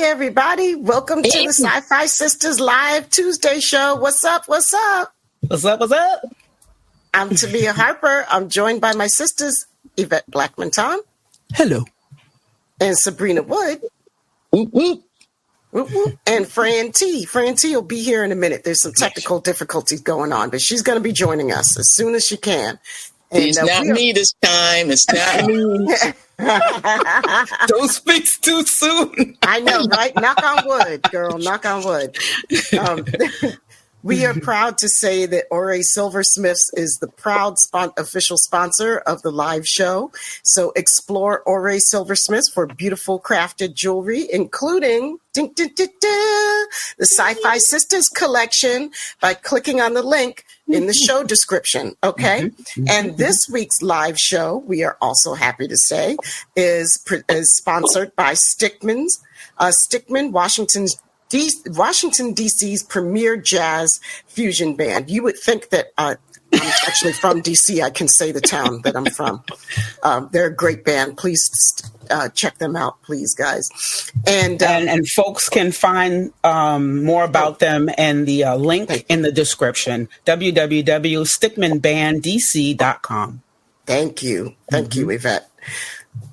Everybody, welcome to the Sci-Fi Sisters Live Tuesday show. What's up? What's up? What's up? What's up? I'm Tamia Harper. I'm joined by my sisters, Yvette Blackman-Tom. Hello. And Sabrina Wood. Whoop, whoop. Whoop, whoop. And Fran T. Fran T will be here in a minute. There's some technical difficulties going on, but she's going to be joining us as soon as she can. And, it's not me this time. It's not me. Don't speak too soon. I know, right? Knock on wood, girl. Knock on wood. We are proud to say that Ore Silversmiths is the proud official sponsor of the live show. So explore Ore Silversmiths for beautiful crafted jewelry, including the Sci-Fi Sisters collection by clicking on the link in the show description, okay? And this week's live show, we are also happy to say, is sponsored by Stickman, Washington, D.C.'s premier jazz fusion band. You would think that I'm actually from D.C. I can say the town that I'm from. They're a great band. Please check them out, please, guys. And folks can find more about them in the link in the description, www.stickmanbanddc.com. Thank you. Thank you, Yvette.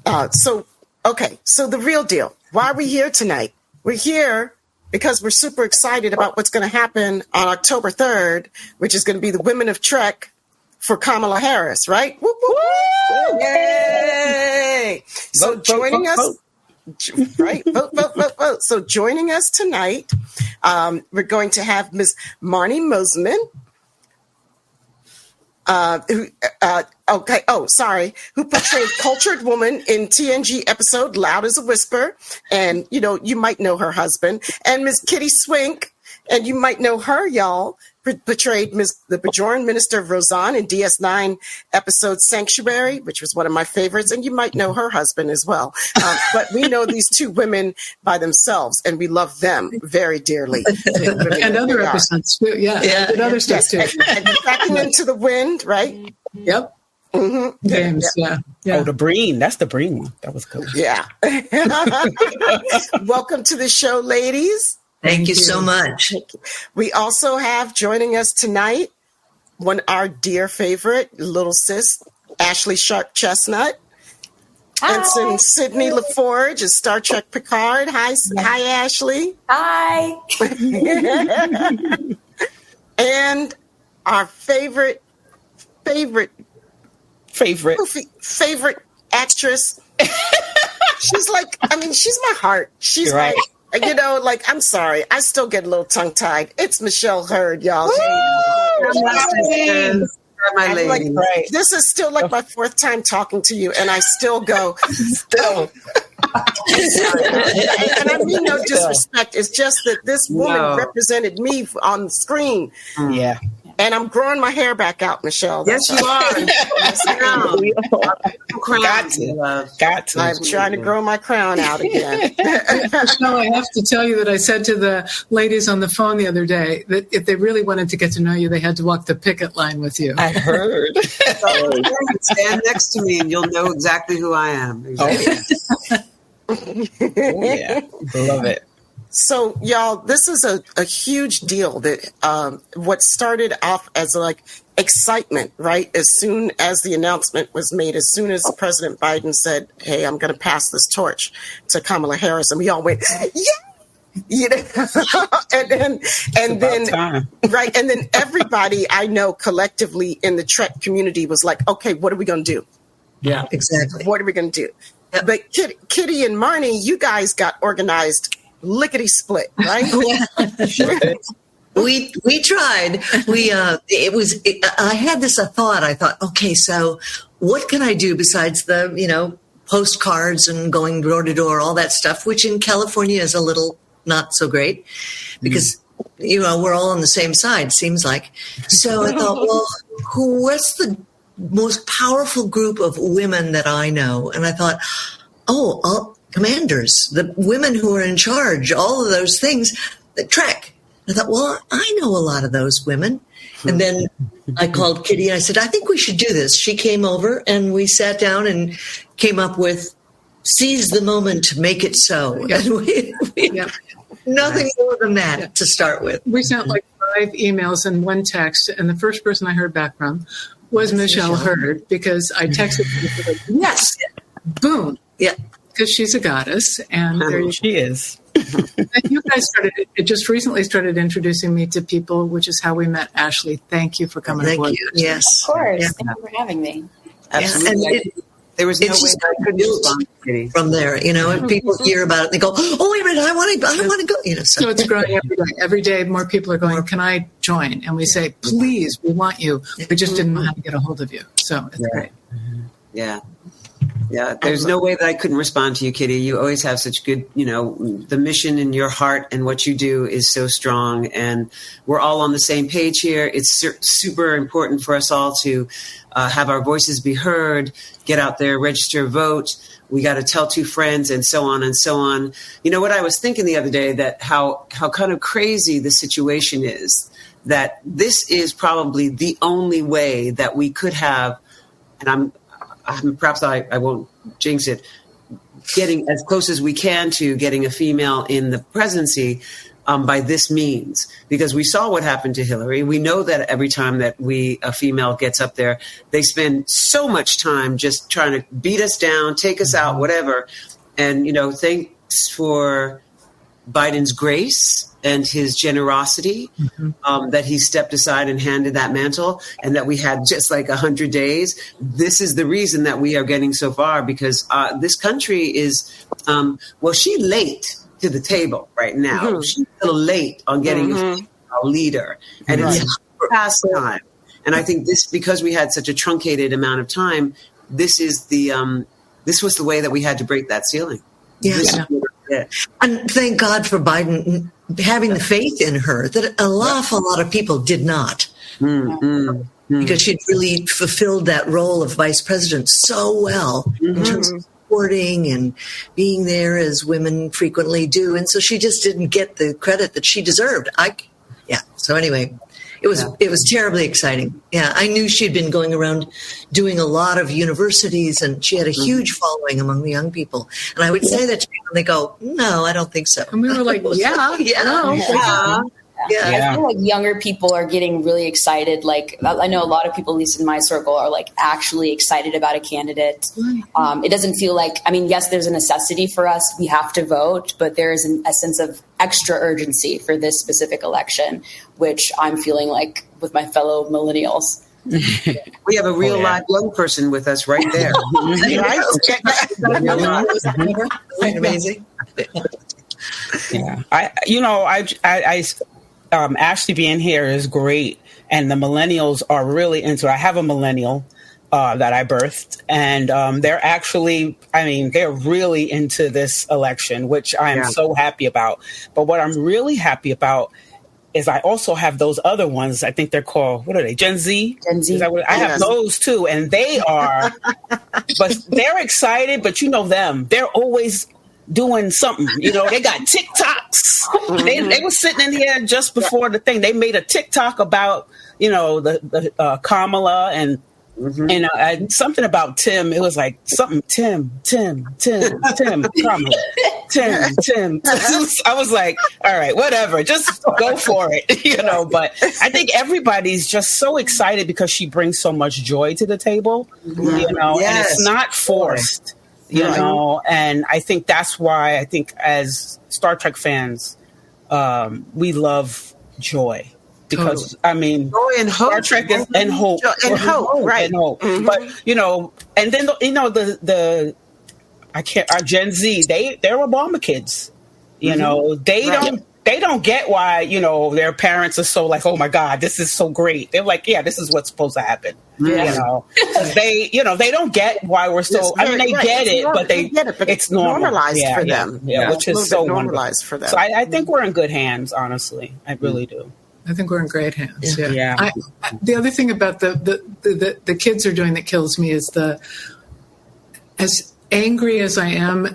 So the real deal. Why are we here tonight? We're here because we're super excited about what's going to happen on October 3rd, which is going to be the Women of Trek for Kamala Harris, right? Whoop, whoop, whoop. Yay! So joining us, right? Vote. So joining us tonight, we're going to have Ms. Marnie Mosiman, who portrayed Cultured Woman in TNG episode Loud as a Whisper. And, you might know her husband. And Ms. Kitty Swink, and you might know her, y'all, portrayed the Bajoran Minister of Roseanne in DS9 episode Sanctuary, which was one of my favorites. And you might know her husband as well. But we know these two women by themselves, and we love them very dearly. And other episodes too. Yeah. And other stuff too. And Cracking Into the Wind, right? Yep. Mm-hmm. James, yeah. Oh, the Breen. That's the Breen one. That was cool. Yeah. Welcome to the show, ladies. Thank you so much. We also have joining us tonight our dear favorite little sis, Ashlei Sharpe Chestnut. Ensign Sydney LaForge is Star Trek Picard. Hi, Ashley. Hi. And our favorite actress. She's my heart. She's right. I'm sorry. I still get a little tongue-tied. It's Michelle Hurd, y'all. This is still like my fourth time talking to you, and I still go, still. And I mean no disrespect. It's just that this woman represented me on the screen. Yeah. And I'm growing my hair back out, Michelle. Yes, you are. Got to. I'm trying to grow my crown out again. Michelle, I have to tell you that I said to the ladies on the phone the other day that if they really wanted to get to know you, they had to walk the picket line with you. I heard. Stand next to me and you'll know exactly who I am. Exactly. Yeah. Love it. So, y'all, this is a huge deal that what started off as excitement, right? As soon as the announcement was made, as soon as President Biden said, hey, I'm going to pass this torch to Kamala Harris. And we all went, yeah. And then right. And then everybody I know collectively in the Trek community was like, okay, what are we going to do? Yeah, exactly. What are we going to do? Yep. But Kitty and Marnie, you guys got organized lickety split, right? We tried. I had this thought. I thought, okay, so what can I do besides the postcards and going door to door, all that stuff, which in California is a little not so great because, we're all on the same side, seems like. So I thought, well, what's the most powerful group of women that I know? And I thought, commanders, the women who are in charge, all of those things, the Trek. I thought, well, I know a lot of those women. And then I called Kitty and I said, I think we should do this. She came over and we sat down and came up with seize the moment, make it so. Yeah. And we nothing more than that to start with. We sent like 5 emails and 1 text, and the first person I heard back from was Michelle Hurd, because I texted her, like, yes, boom. Yeah. Because she's a goddess, and there She is. and you guys just recently started introducing me to people, which is how we met Ashlei. Thank you for coming Thank aboard. you. Yes. Of course. Yeah. Thank you for having me. Absolutely. And There was no it's way just that I couldn't respond, Kitty. from there, and people hear about it and they go, oh, wait a minute, I want to go, So it's growing every day. Every day, more people are going, can I join? And we say, please, we want you. We just didn't know how to get a hold of you. So it's great. Yeah. Yeah. There's no way that I couldn't respond to you, Kitty. You always have such good, the mission in your heart and what you do is so strong. And we're all on the same page here. It's super important for us all to have our voices be heard, get out there, register, vote. We got to tell 2 friends and so on and so on. You know what I was thinking the other day, that how kind of crazy the situation is, that this is probably the only way that we could have, and perhaps I won't jinx it, getting as close as we can to getting a female in the presidency by this means, because we saw what happened to Hillary. We know that every time that a female gets up there, they spend so much time just trying to beat us down, take us out, whatever. And, thanks for Biden's grace and his generosity, that he stepped aside and handed that mantle, and that we had just like 100 days. This is the reason that we are getting so far, because this country is, she's late to the table right now. She's a little late on getting a leader, and it's past time. And I think because we had such a truncated amount of time, this was the way that we had to break that ceiling. Yes. And thank God for Biden having the faith in her that an awful lot of people did not. Because she'd really fulfilled that role of vice president so well in terms of supporting and being there as women frequently do. And so she just didn't get the credit that she deserved. So anyway, it was terribly exciting. Yeah, I knew she'd been going around doing a lot of universities, and she had a huge following among the young people. And I would say that to people, and they go, no, I don't think so. And we were like, I feel like younger people are getting really excited. Like, I know a lot of people, at least in my circle, are like actually excited about a candidate. It doesn't feel like, yes, there's a necessity for us. We have to vote, but there is a sense of extra urgency for this specific election, which I'm feeling like with my fellow millennials. We have a real live young person with us right there. Amazing. Yeah. Ashlei being here is great, and the millennials are really into it. I have a millennial that I birthed, and they're actually, they're really into this election, which I am so happy about. But what I'm really happy about is I also have those other ones. I think they're called, what are they? Gen Z? Gen Z. I have those too, and they are, but they're excited, but them. They're always doing something, they got TikToks. They were sitting in here just before the thing. They made a TikTok about, the Kamala and something about Tim. It was like something Tim, Kamala, Tim. I was like, all right, whatever, just go for it, But I think everybody's just so excited because she brings so much joy to the table, and it's not forced. And I think that's why I think as Star Trek fans, we love joy, because joy and hope. Star Trek is and hope, right? And hope. But and then our Gen Z, they're Obama kids. They they don't get why, their parents are so like, oh my God, this is so great. They're like, yeah, this is what's supposed to happen. Yeah. They don't get why we're so, they get it, but it's normalized for them. Yeah, which is so normalized for them. So I think we're in good hands, honestly. I really do. I think we're in great hands. Yeah. The other thing about the kids are doing that kills me is as angry as I am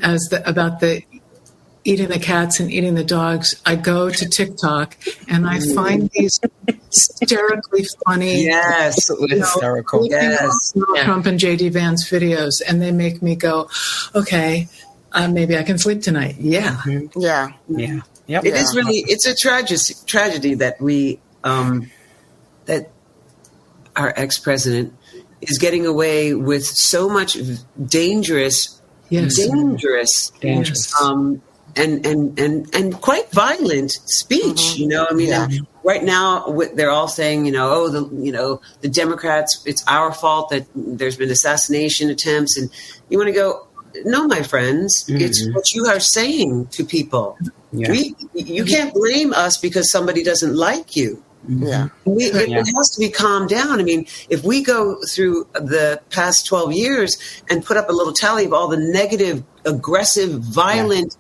about the eating the cats and eating the dogs, I go to TikTok and I find these hysterically funny, hysterical, Trump and JD Vance videos, and they make me go, okay, maybe I can sleep tonight. Yeah. Yeah. Yeah. Yep. It is really, it's a tragedy that that our ex-president is getting away with so much dangerous, and quite violent speech. Right now they're all saying, the Democrats, it's our fault that there's been assassination attempts, and you want to go, no, my friends, it's what you are saying to people. Yeah. You can't blame us because somebody doesn't like you. Yeah. It has to be calmed down. I mean, if we go through the past 12 years and put up a little tally of all the negative, aggressive, violent,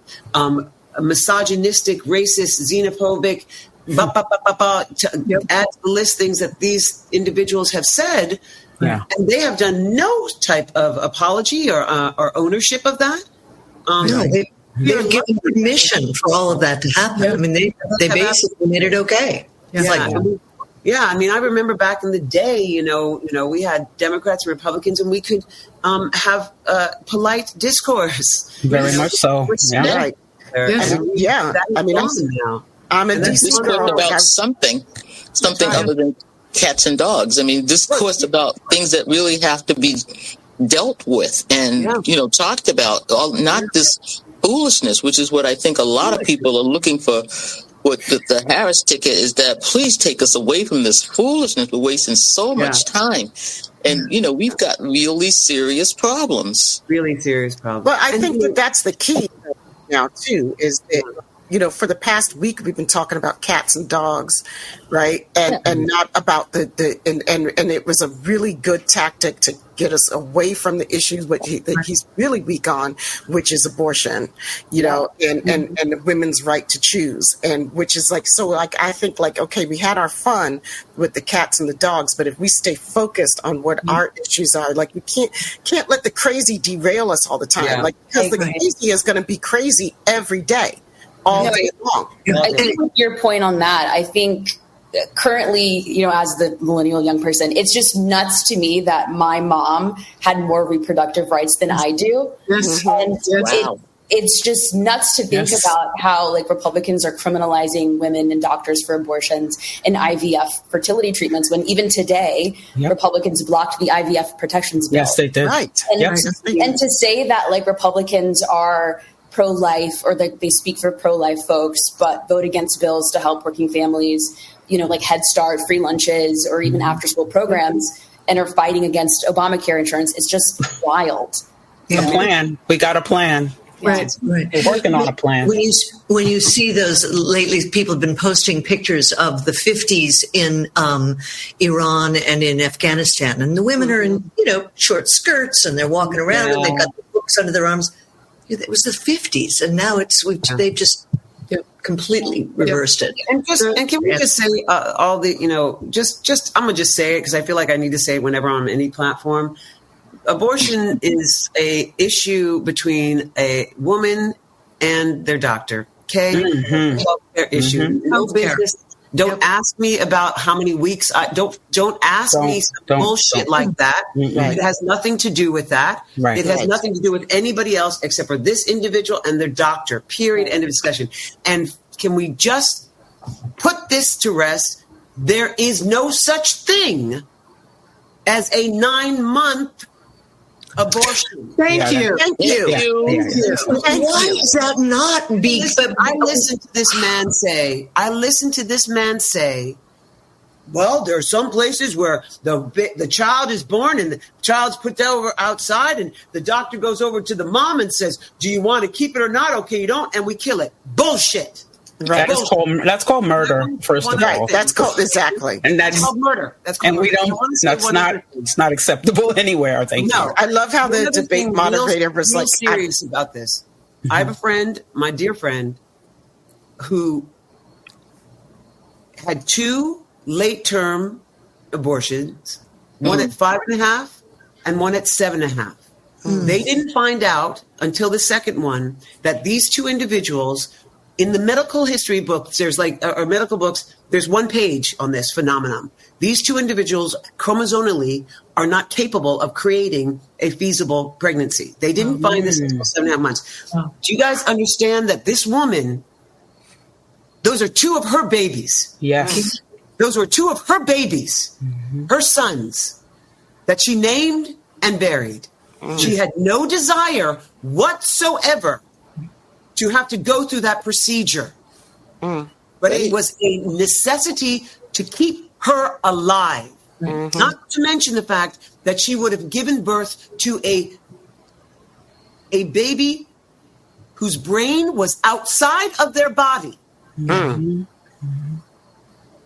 misogynistic, racist, xenophobic, add to the list things that these individuals have said, and they have done no type of apology or ownership of that. They've given permission for all of that to happen. I mean, they basically made it okay. I mean, I remember back in the day, we had Democrats and Republicans, and we could have polite discourse. Very much so. Yeah. I mean, I'm a decent girl. About something other than cats and dogs. I mean, discourse about things that really have to be dealt with and talked about. Not this foolishness, which is what I think a lot of people are looking for. What the Harris ticket is, that please take us away from this foolishness. We're wasting so much time. And, we've got really serious problems. Well, I think that's the key now, too, is that, for the past week, we've been talking about cats and dogs, right? And not about and it was a really good tactic to get us away from the issues that he's really weak on, which is abortion, and women's right to choose. And which is I think okay, we had our fun with the cats and the dogs, but if we stay focused on what our issues are, we can't let the crazy derail us all the time, because the crazy is going to be crazy every day. All day long. I think your point on that, I think currently, as the millennial young person, it's just nuts to me that my mom had more reproductive rights than I do. Yes. And it's just nuts to think about how Republicans are criminalizing women and doctors for abortions and IVF fertility treatments, when even today Republicans blocked the IVF protections bill. Yes, they did. Right. And to say that Republicans are pro-life, or they speak for pro-life folks, but vote against bills to help working families, like Head Start, free lunches, or even after-school programs, and are fighting against Obamacare insurance. It's just wild. A plan. We got a plan. Right. We're working on a plan. When you see those lately, people have been posting pictures of the 50s in Iran and in Afghanistan, and the women are in short skirts, and they're walking around, and they've got the books under their arms. It was the 50s, and now they've just completely reversed it. And can we just say all the, just I'm going to just say it because I feel like I need to say it whenever I'm on any platform. Abortion is a issue between a woman and their doctor. Okay? Their issue. No business. Don't ask me about how many weeks. Don't ask me some bullshit like that. It has nothing to do with that. It has nothing to do with anybody else except for this individual and their doctor. Period. End of discussion. And can we just put this to rest? There is no such thing as a 9-month abortion. Thank you. Why is that not being? I listened to this man say, well, there are some places where the child is born and the child's put over outside, and the doctor goes over to the mom and says, do you want to keep it or not? Okay, you don't, and we kill it. Bullshit. Right. That's called murder. First of all, that's called exactly, and that's called murder. That's called and we murder. don't. That's not. It's not acceptable anywhere. I think. No, I love how the debate moderator was real like serious about this. I have a friend, my dear friend, who had 2 late-term abortions, one at 5.5 and one at 7.5. They didn't find out until the second one that these 2 individuals, in the medical history books, there's or medical books, there's 1 page on this phenomenon. These 2 individuals chromosomally are not capable of creating a feasible pregnancy. They didn't find this until 7.5 months. Do you guys understand that this woman, those are 2 of her babies? Yes. Those were 2 of her babies, her sons, that she named and buried. She had no desire whatsoever to have to go through that procedure. But it was a necessity to keep her alive. Not to mention the fact that she would have given birth to a baby whose brain was outside of their body.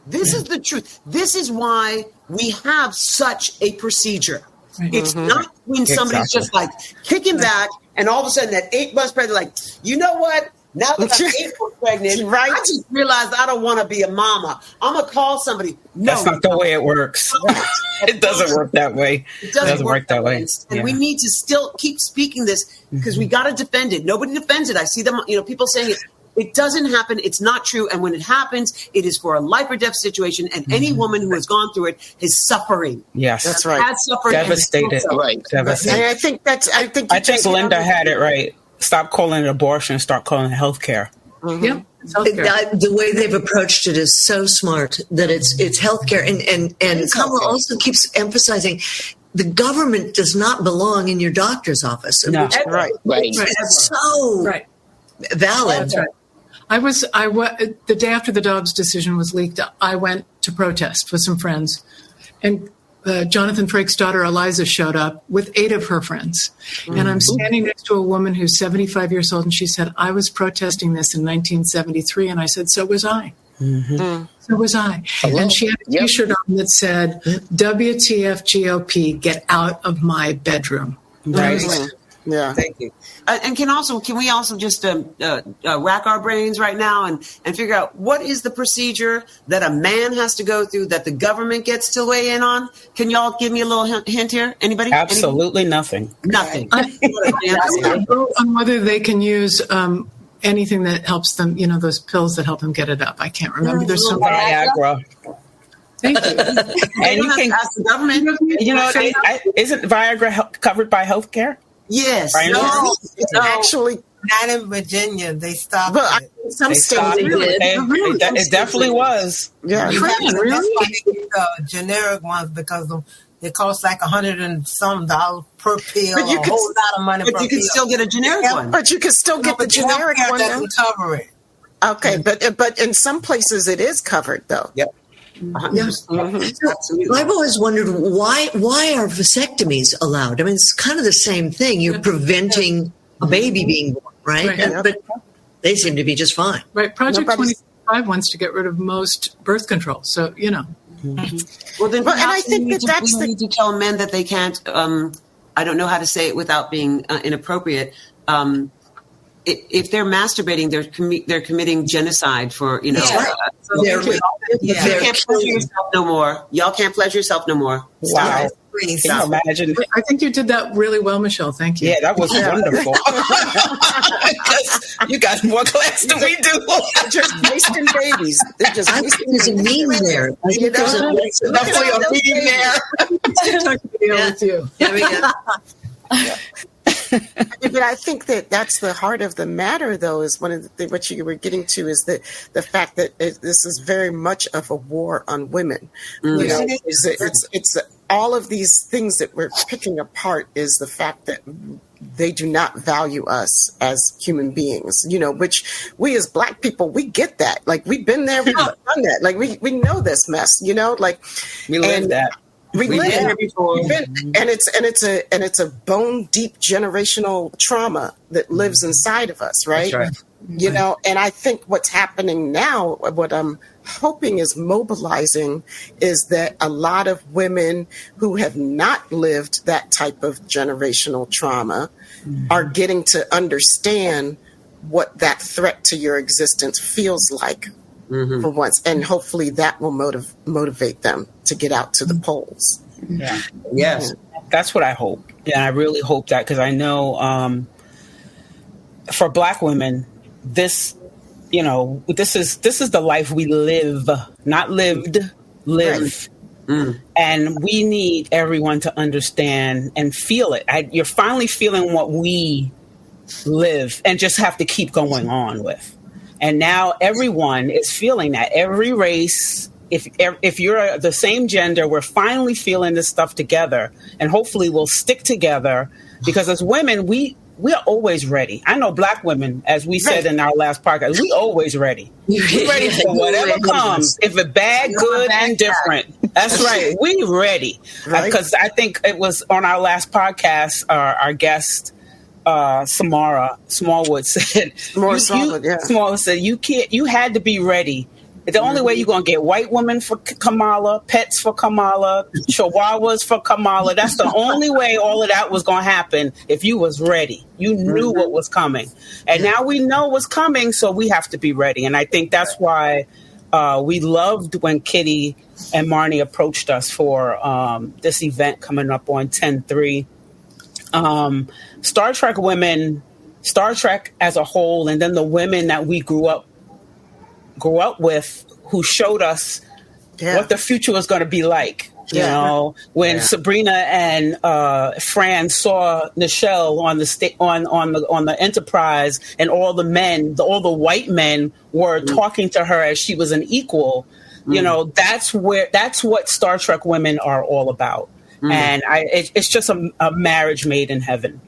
This is the truth. This is why we have such a procedure. It's not when somebody's just like kicking back and all of a sudden at 8 months pregnant, like, you know what? Now that I'm 8 months pregnant, I just realized I don't want to be a mama. I'm going to call somebody. No. That's not the way it works. It doesn't work that way. It doesn't work that way. And we Yeah. need to still keep speaking this because we got to defend it. Nobody defends it. I see them, people saying it. It doesn't happen. It's not true. And when it happens, it is for a life or death situation. And any woman who has gone through it is suffering. Yes, that's right. Has suffered. Devastated. Right. Devastated. And I think Linda had it right. Stop calling it abortion. Start calling it healthcare. Yeah. The way they've approached it is so smart that it's healthcare, and Kamala also keeps emphasizing the government does not belong in your doctor's office. No. Right. It's so valid. That's right. The day after the Dobbs decision was leaked, I went to protest with some friends, and Jonathan Frake's daughter Eliza showed up with 8 of her friends. And I'm standing next to a woman who's 75 years old, and she said, I was protesting this in 1973. And I said, so was I. So was I. And she had a T-shirt on that said, WTF GOP, get out of my bedroom. Right. Yeah. Thank you. And can we also just rack our brains right now and figure out what is the procedure that a man has to go through that the government gets to weigh in on? Can y'all give me a little hint here? Anybody? Absolutely nothing. Nothing. On whether they can use anything that helps them, those pills that help them get it up. I can't remember. There's some Viagra. Thank you. And you can ask the government. Isn't Viagra covered by healthcare? Yes. Right. No, it's actually not in Virginia. They stopped but it. some states It definitely was. Yeah. That's why they get generic ones because it costs like $100 and some per pill. But you a could- whole lot of money. But per you can pill. still get a generic one. But you can still get the generic healthcare one. though. doesn't cover it. Okay, but in some places it is covered though. Yep. So I've always wondered why are vasectomies allowed? I mean, it's kind of the same thing. You're preventing a baby being born, right? Right. But they seem to be just fine. Right. Project Nobody's- 25 wants to get rid of most birth control. So, Well, then Well, and I perhaps think we need to tell men that they can't. I don't know how to say it without being inappropriate. If they're masturbating, they're committing genocide for They're you can't pleasure yourself no more. Y'all can't pleasure yourself no more. Wow. Can you imagine? I think you did that really well, Michelle. Thank you. Yeah, that was wonderful. 'Cause you got more class than we do. They're just wasting babies. They're just I think wasting there's a meme there. I think there's a Definitely a meeting there. With you. There we go. But I think that's the heart of the matter, though, is one of the what you were getting to is the fact that this is very much of a war on women. You know, it's all of these things that we're picking apart is the fact that they do not value us as human beings, which we as Black people, we get that. Like, we've been there, we've done that. Like, we know this mess, like We lived that. We We've live been there before. and it's a bone deep generational trauma that lives inside of us, right? That's right. You know, and I think what's happening now, what I'm hoping is mobilizing, is that a lot of women who have not lived that type of generational trauma are getting to understand what that threat to your existence feels like for once. And hopefully that will motivate them to get out to the polls. Yeah. Yes. That's what I hope. Yeah, I really hope that, because I know for Black women, this is the life we live, not lived, live. Right. And we need everyone to understand and feel it. You're finally feeling what we live and just have to keep going on with. And now everyone is feeling that. Every race, if you're the same gender, we're finally feeling this stuff together, and hopefully we'll stick together, because as women, we're always ready. I know Black women, as we said in our last podcast, we always ready. We're ready for whatever comes. If it's bad, good, and different. That's right. We ready. Because I think it was on our last podcast, our guest, Samara Smallwood said, Smallwood said, you had to be ready. The only way you're going to get white women for Kamala, pets for Kamala, chihuahuas for Kamala, that's the only way all of that was going to happen, if you was ready. You knew what was coming. And now we know what's coming, so we have to be ready. And I think that's why we loved when Kitty and Marnie approached us for this event coming up on 10/3. Star Trek women, Star Trek as a whole, and then the women that we grew up with, who showed us what the future was going to be like. You know, when Sabrina and Fran saw Nichelle on the Enterprise, and all the white men were talking to her as she was an equal. You know, that's what Star Trek women are all about. And it's just a marriage made in heaven.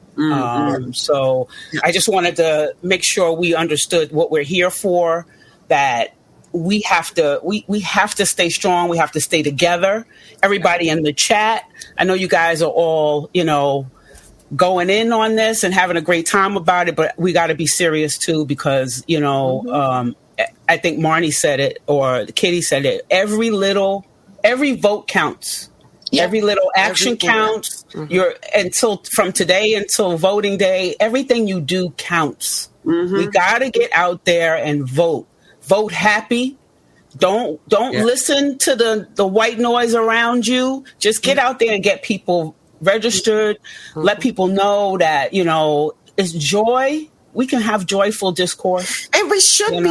So I just wanted to make sure we understood what we're here for, that we have to stay strong. We have to stay together. Everybody in the chat, I know you guys are all, going in on this and having a great time about it, but we got to be serious too, because, I think Marnie said it, or Katie said it. Every vote counts. Yep. Every little action counts. From today until voting day, everything you do counts. We got to get out there and vote. Vote happy. Don't listen to the white noise around you. Just get out there and get people registered. Let people know that, it's joy. We can have joyful discourse, and we should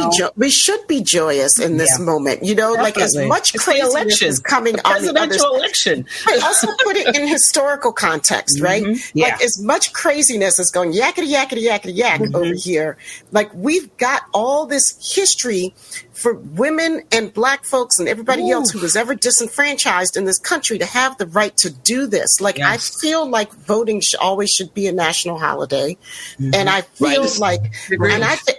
be joyous in this moment. Like, as much craziness is coming on the presidential election. But also put it in historical context, right? Like, as much craziness is going yakety yakety yakety yak over here. Like, we've got all this history for women and Black folks and everybody else who was ever disenfranchised in this country to have the right to do this. Like, I feel like voting always should be a national holiday, and I feel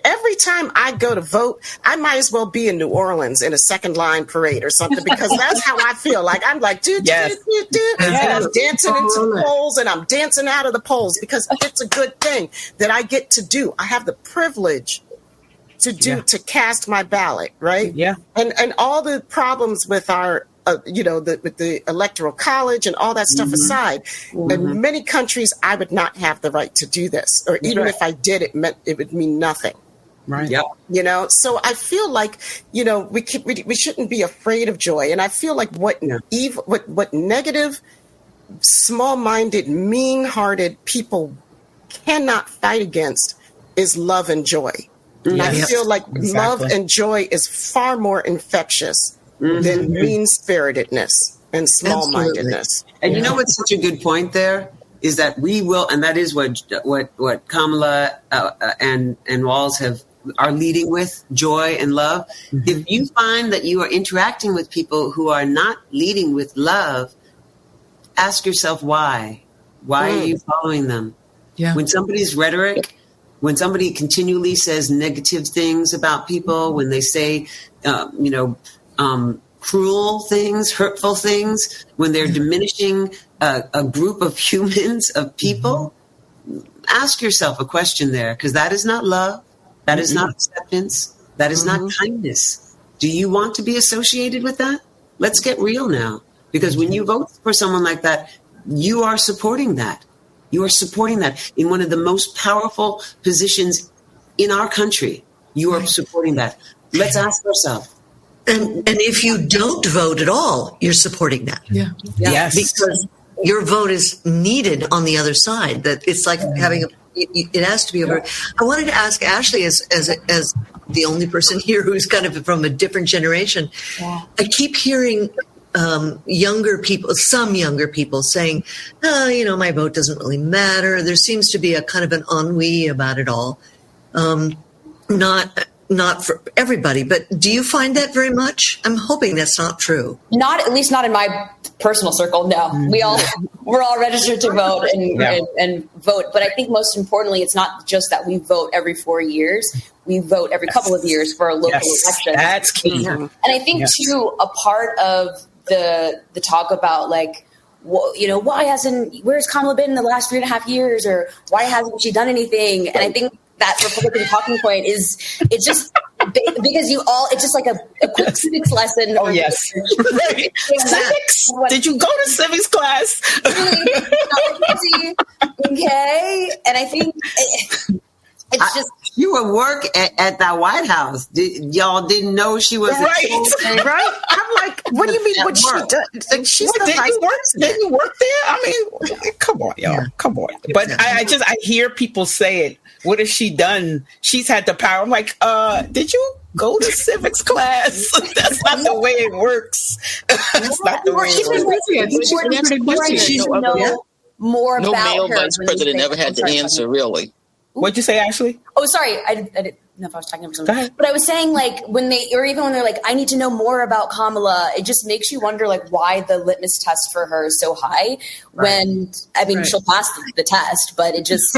every time I go to vote, I might as well be in New Orleans in a second line parade or something, because that's how I feel. Like, I'm like, and I'm dancing into the polls, and I'm dancing out of the polls, because it's a good thing that I get to do. I have the privilege to cast my ballot, right? And all the problems with our with the electoral college and all that stuff aside, in many countries I would not have the right to do this, or even if I did, it would mean nothing. Right. Yep. So I feel like, we shouldn't be afraid of joy. And I feel like what negative, small-minded, mean-hearted people cannot fight against is love and joy. And I feel like love and joy is far more infectious than mean-spiritedness and small-mindedness. And you know what's such a good point there is that we will, and that is what Kamala and Walls are leading with, joy and love. If you find that you are interacting with people who are not leading with love, ask yourself why. Why are you following them? Yeah. When somebody's rhetoric, when somebody continually says negative things about people, when they say, cruel things, hurtful things, when they're diminishing a group of humans, of people, ask yourself a question there, because that is not love. That is not acceptance. That is not kindness. Do you want to be associated with that? Let's get real now. Because when you vote for someone like that, you are supporting that. You are supporting that in one of the most powerful positions in our country. You are supporting that. Let's ask ourselves. And if you don't vote at all, you're supporting that. Yeah. Yes. Because your vote is needed on the other side. That it's like having it has to be over. I wanted to ask Ashlei, as the only person here who's kind of from a different generation. Yeah. I keep hearing younger people saying, "Oh, my vote doesn't really matter." There seems to be a kind of an ennui about it all. Not for everybody, but do you find that very much? I'm hoping that's not true. At least not in my personal circle. No, we're all registered to vote and vote. But I think most importantly, it's not just that we vote every 4 years. We vote every couple of years for a local election. That's key. And I think too, a part of the talk about where's Kamala been in the last 3.5 years, or why hasn't she done anything? And I think that Republican talking point is it's just because it's just like a quick civics lesson. Oh, yes. Right. Civics? Did you go to civics class? Okay. And I think it's just. You would work at that White House. Y'all didn't know she was right. Right? I'm like, what do you mean? What she does? She's the vice president. Didn't you work there? I mean, come on, y'all. Come on. But I hear people say it. What has she done? She's had the power. I'm like, did you go to civics class? That's not the way it works. That's not the way it works. More no about male her vice president ever had to answer, really. What'd you say, Ashlei? Oh, sorry. I didn't know if I was talking about something. But I was saying, when they're like, I need to know more about Kamala, it just makes you wonder, why the litmus test for her is so high when, she'll pass the test, but it just,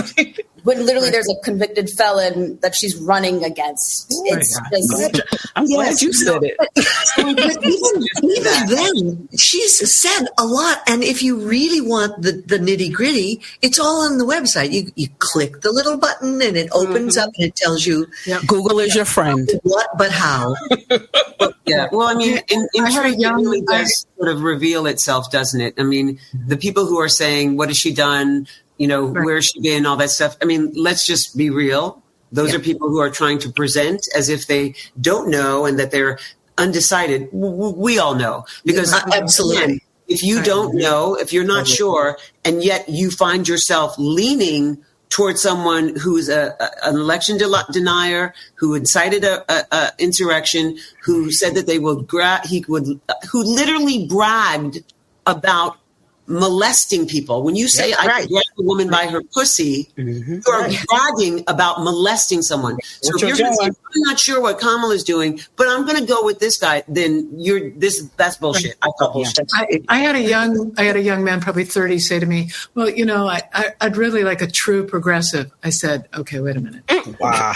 when literally there's a convicted felon that she's running against. It's just. I'm glad you said it. Even then, she's said a lot. And if you really want the nitty gritty, it's all on the website. You click the little button and it opens up and it tells you. Yep. Google is your friend. What, but how? Yeah. Well, I mean, in truth, it really does sort of reveal itself, doesn't it? I mean, the people who are saying, what has she done? Where has she been? All that stuff. I mean, let's just be real. Those are people who are trying to present as if they don't know and that they're undecided. We all know. Because absolutely. If you don't know, if you're not sure, and yet you find yourself leaning towards someone who's an election denier, who incited a insurrection, who said that who literally bragged about molesting people. When you say I grab a woman by her pussy, you are bragging about molesting someone. So if you're going to say, I'm not sure what Kamala's doing, but I'm going to go with this guy, then that's bullshit. I call bullshit. I had a young man, probably 30, say to me, well, I'd really like a true progressive. I said, okay, wait a minute. Wow.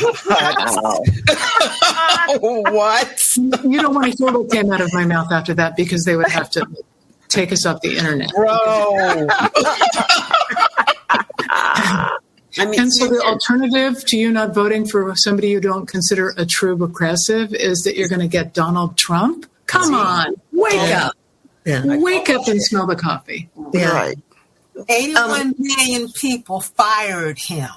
What? You don't want to hear what came out of my mouth after that, because they would have to take us off the internet. Bro. And so the alternative to you not voting for somebody you don't consider a true progressive is that you're going to get Donald Trump? Come on, wake up. Yeah. Wake up and smell the coffee. Yeah. Right. 81 million people fired him.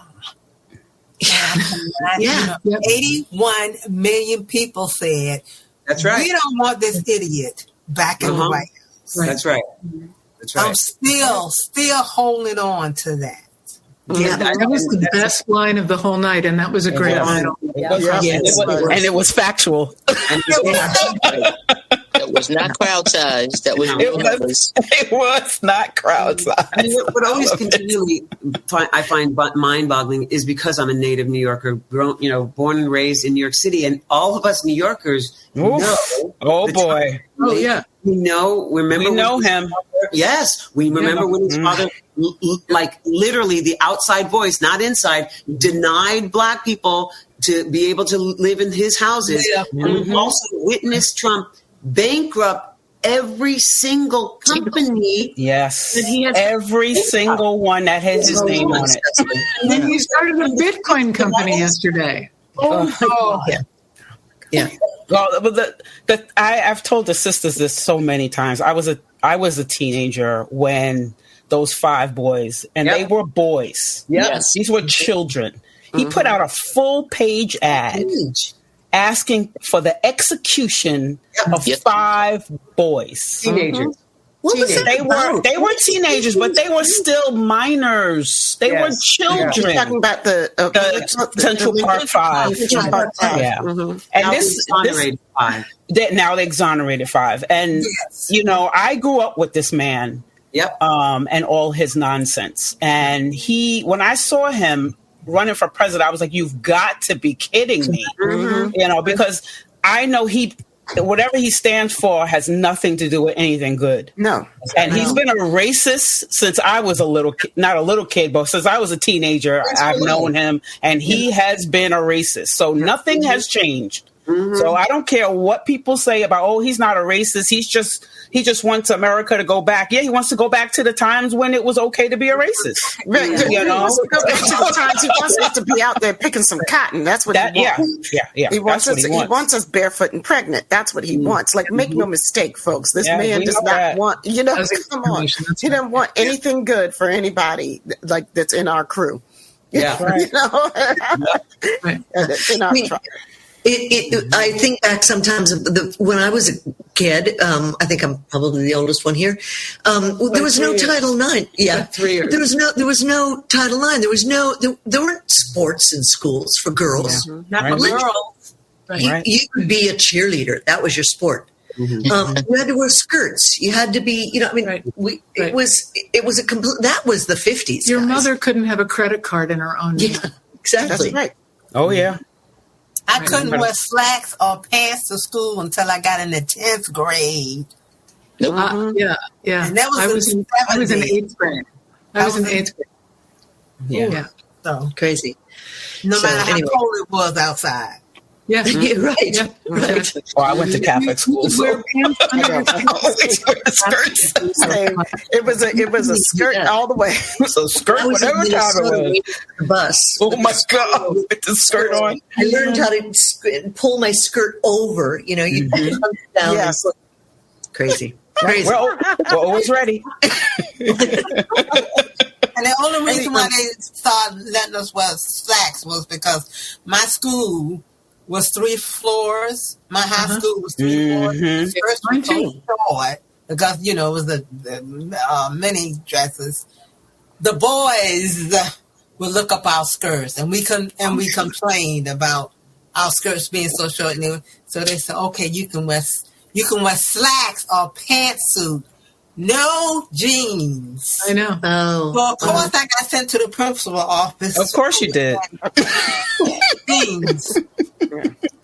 81 million people said, that's right. We don't want this idiot back in the White House. Right. That's right. I'm still holding on to that. Yeah, that was the best line of the whole night, and that was a great line. And it was factual. It was not crowd size. That was it was not crowd size. I mean, what always continually I find mind-boggling is because I'm a native New Yorker, born and raised in New York City, and all of us New Yorkers know. Oh boy! We know him. Yes, we remember when his father, literally the outside voice, not inside, denied Black people to be able to live in his houses. Yeah. And we've also witnessed Trump bankrupt every single company. Yes, that he has every single one that has his name on it. And then he started a Bitcoin company yesterday. Yeah. Well, but I've told the sisters this so many times. I was a teenager when those 5 boys, and they were boys. Yes. These were children. He put out a full-page ad asking for the execution of 5 boys. Teenagers. What was that about? They were teenagers, but they were still minors. They were children. You're talking about the Central Park 5. Central Park 5. Yeah. Mm-hmm. And Now this exonerated 5. now they exonerated 5. And I grew up with this man. Yep. And all his nonsense. And when I saw him running for president, I was like, you've got to be kidding me. Because I know whatever he stands for has nothing to do with anything good. No. And he's been a racist since I was not a little kid, but since I was a teenager, I've known him, and he has been a racist. So nothing has changed. So I don't care what people say about, he's not a racist. He just wants America to go back. Yeah, he wants to go back to the times when it was okay to be a racist. Right. He wants to go back to the times he wants us to be out there picking some cotton. That's what he wants. Yeah. He wants us barefoot and pregnant. That's what he wants. Like, make no mistake, folks. This man does not want, come on. He doesn't want anything good for anybody like that's in our crew. Yeah. Right. That's in our tribe. I think back sometimes when I was a kid. I think I'm probably the oldest one here. There was no Title IX. Yeah, 3 years. There was no Title IX. There weren't sports in schools for girls. Yeah. Not for girls. You could be a cheerleader. That was your sport. You had to wear skirts. You had to be. It was a complete. That was the 50s. Your mother couldn't have a credit card in her own name. Yeah, exactly. That's right. Oh yeah. I couldn't wear slacks or pants to school until I got in the 10th grade. Yeah. And that was I was in 8th grade. I was in 8th grade. Yeah. So Crazy. no matter how cold it was outside. Yeah. Right. Yeah. Right. Well, I went to Catholic school, so It was a skirt all the way. so skirt, I was in whatever time it Minnesota was. the bus. Oh my God, with the skirt on. I learned how to pull my skirt over. You pull it down. Yes. Crazy. We're always ready. And the only reason why they started letting us wear slacks was because my school was 3 floors. My high school was 3 floors. The first one was so short because, it was the mini dresses. The boys would look up our skirts, and we complained about our skirts being so short. So they said, okay, you can wear slacks or pantsuit. No jeans. I know. Oh. So of course I got sent to the principal office. Of course you did. Jeans.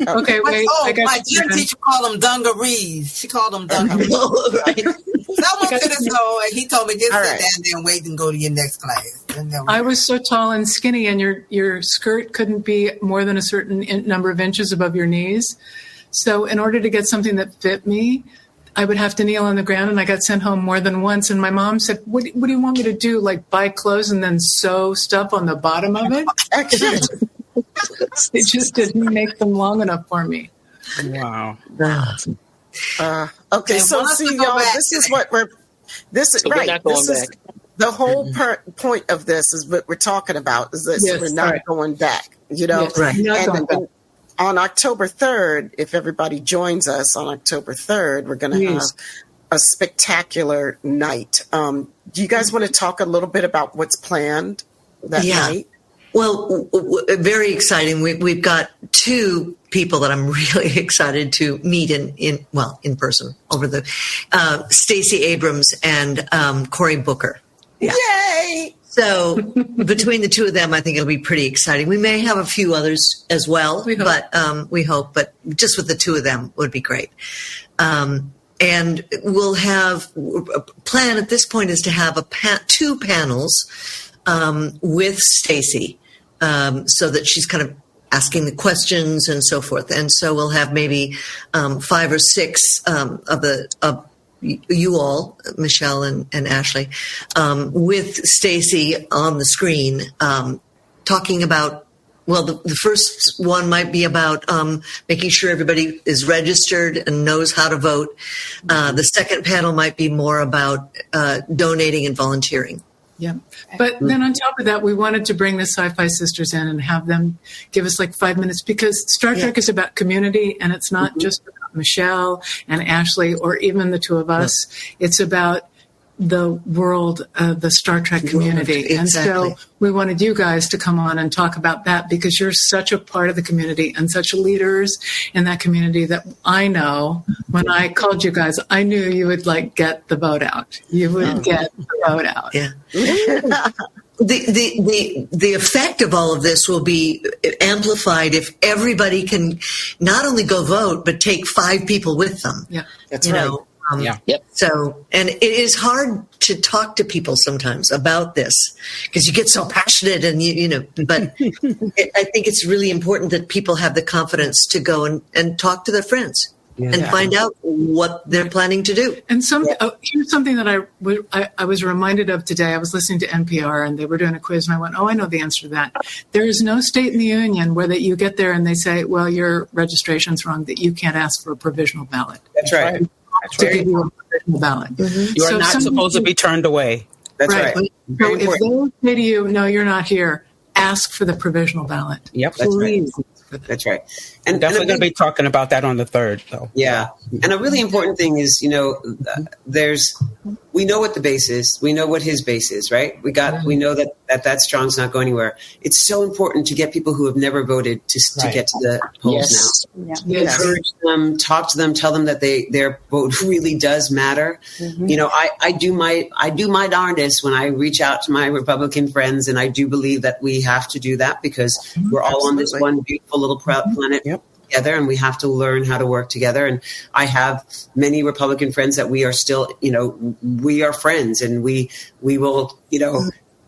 Okay, wait. My gym teacher called them dungarees. She called them dungarees. Right. So I went to the store and he told me just sit down there and wait and go to your next class. I was so tall and skinny, and your skirt couldn't be more than a certain number of inches above your knees. So in order to get something that fit me, I would have to kneel on the ground, and I got sent home more than once. And my mom said, what do you want me to do? Like buy clothes and then sew stuff on the bottom of it? They just didn't make them long enough for me. Wow. Okay, so see, y'all, this is what this is the whole point of this is what we're talking about is that we're not going back, Yes, right. And on October 3rd, if everybody joins us on October 3rd, we're going to have a spectacular night. Do you guys want to talk a little bit about what's planned that night? Well, very exciting. We've got 2 people that I'm really excited to meet in person over the Stacey Abrams and Cory Booker. Yeah. Yay! So between the 2 of them, I think it'll be pretty exciting. We may have a few others as well, we hope. But just with the 2 of them would be great. And we'll have a plan at this point is to have 2 panels with Stacey, so that she's kind of asking the questions and so forth. And so we'll have maybe 5 or 6 of you all, Michelle and Ashlei, with Stacey on the screen, talking about well, the first one might be about making sure everybody is registered and knows how to vote. The second panel might be more about donating and volunteering. Yeah. But then on top of that, we wanted to bring the Sci-Fi Sisters in and have them give us like 5 minutes, because Star Trek is about community, and it's not just about Michelle and Ashlei or even the two of us. It's about the world of the Star Trek community. Exactly. And so we wanted you guys to come on and talk about that, because you're such a part of the community and such leaders in that community that I know when I called you guys, I knew you would like get the vote out. You would get the vote out. Yeah. The effect of all of this will be amplified if everybody can not only go vote, but take 5 people with them. Yeah. That's right. So, and it is hard to talk to people sometimes about this because you get so passionate and but I think it's really important that people have the confidence to go and talk to their friends and find out what they're planning to do. And here's something that I was reminded of today. I was listening to NPR and they were doing a quiz and I went, I know the answer to that. There is no state in the union where that you get there and they say, well, your registration's wrong, that you can't ask for a provisional ballot. That's right. To give you a provisional ballot. You are not supposed to be turned away. That's right. So if they say to you, no, you're not here, ask for the provisional ballot. Yep. Please. That's right. And definitely going to be talking about that on the 3rd, though. Yeah. And a really important thing is, we know what the base is. We know what his base is, right? We know that strong's not going anywhere. It's so important to get people who have never voted to get to the polls now. Yeah. Encourage them, talk to them, tell them that their vote really does matter. I do my darndest when I reach out to my Republican friends, and I do believe that we have to do that because we're all on this one beautiful little planet together, and we have to learn how to work together. And I have many Republican friends that we are still, we are friends, and we will,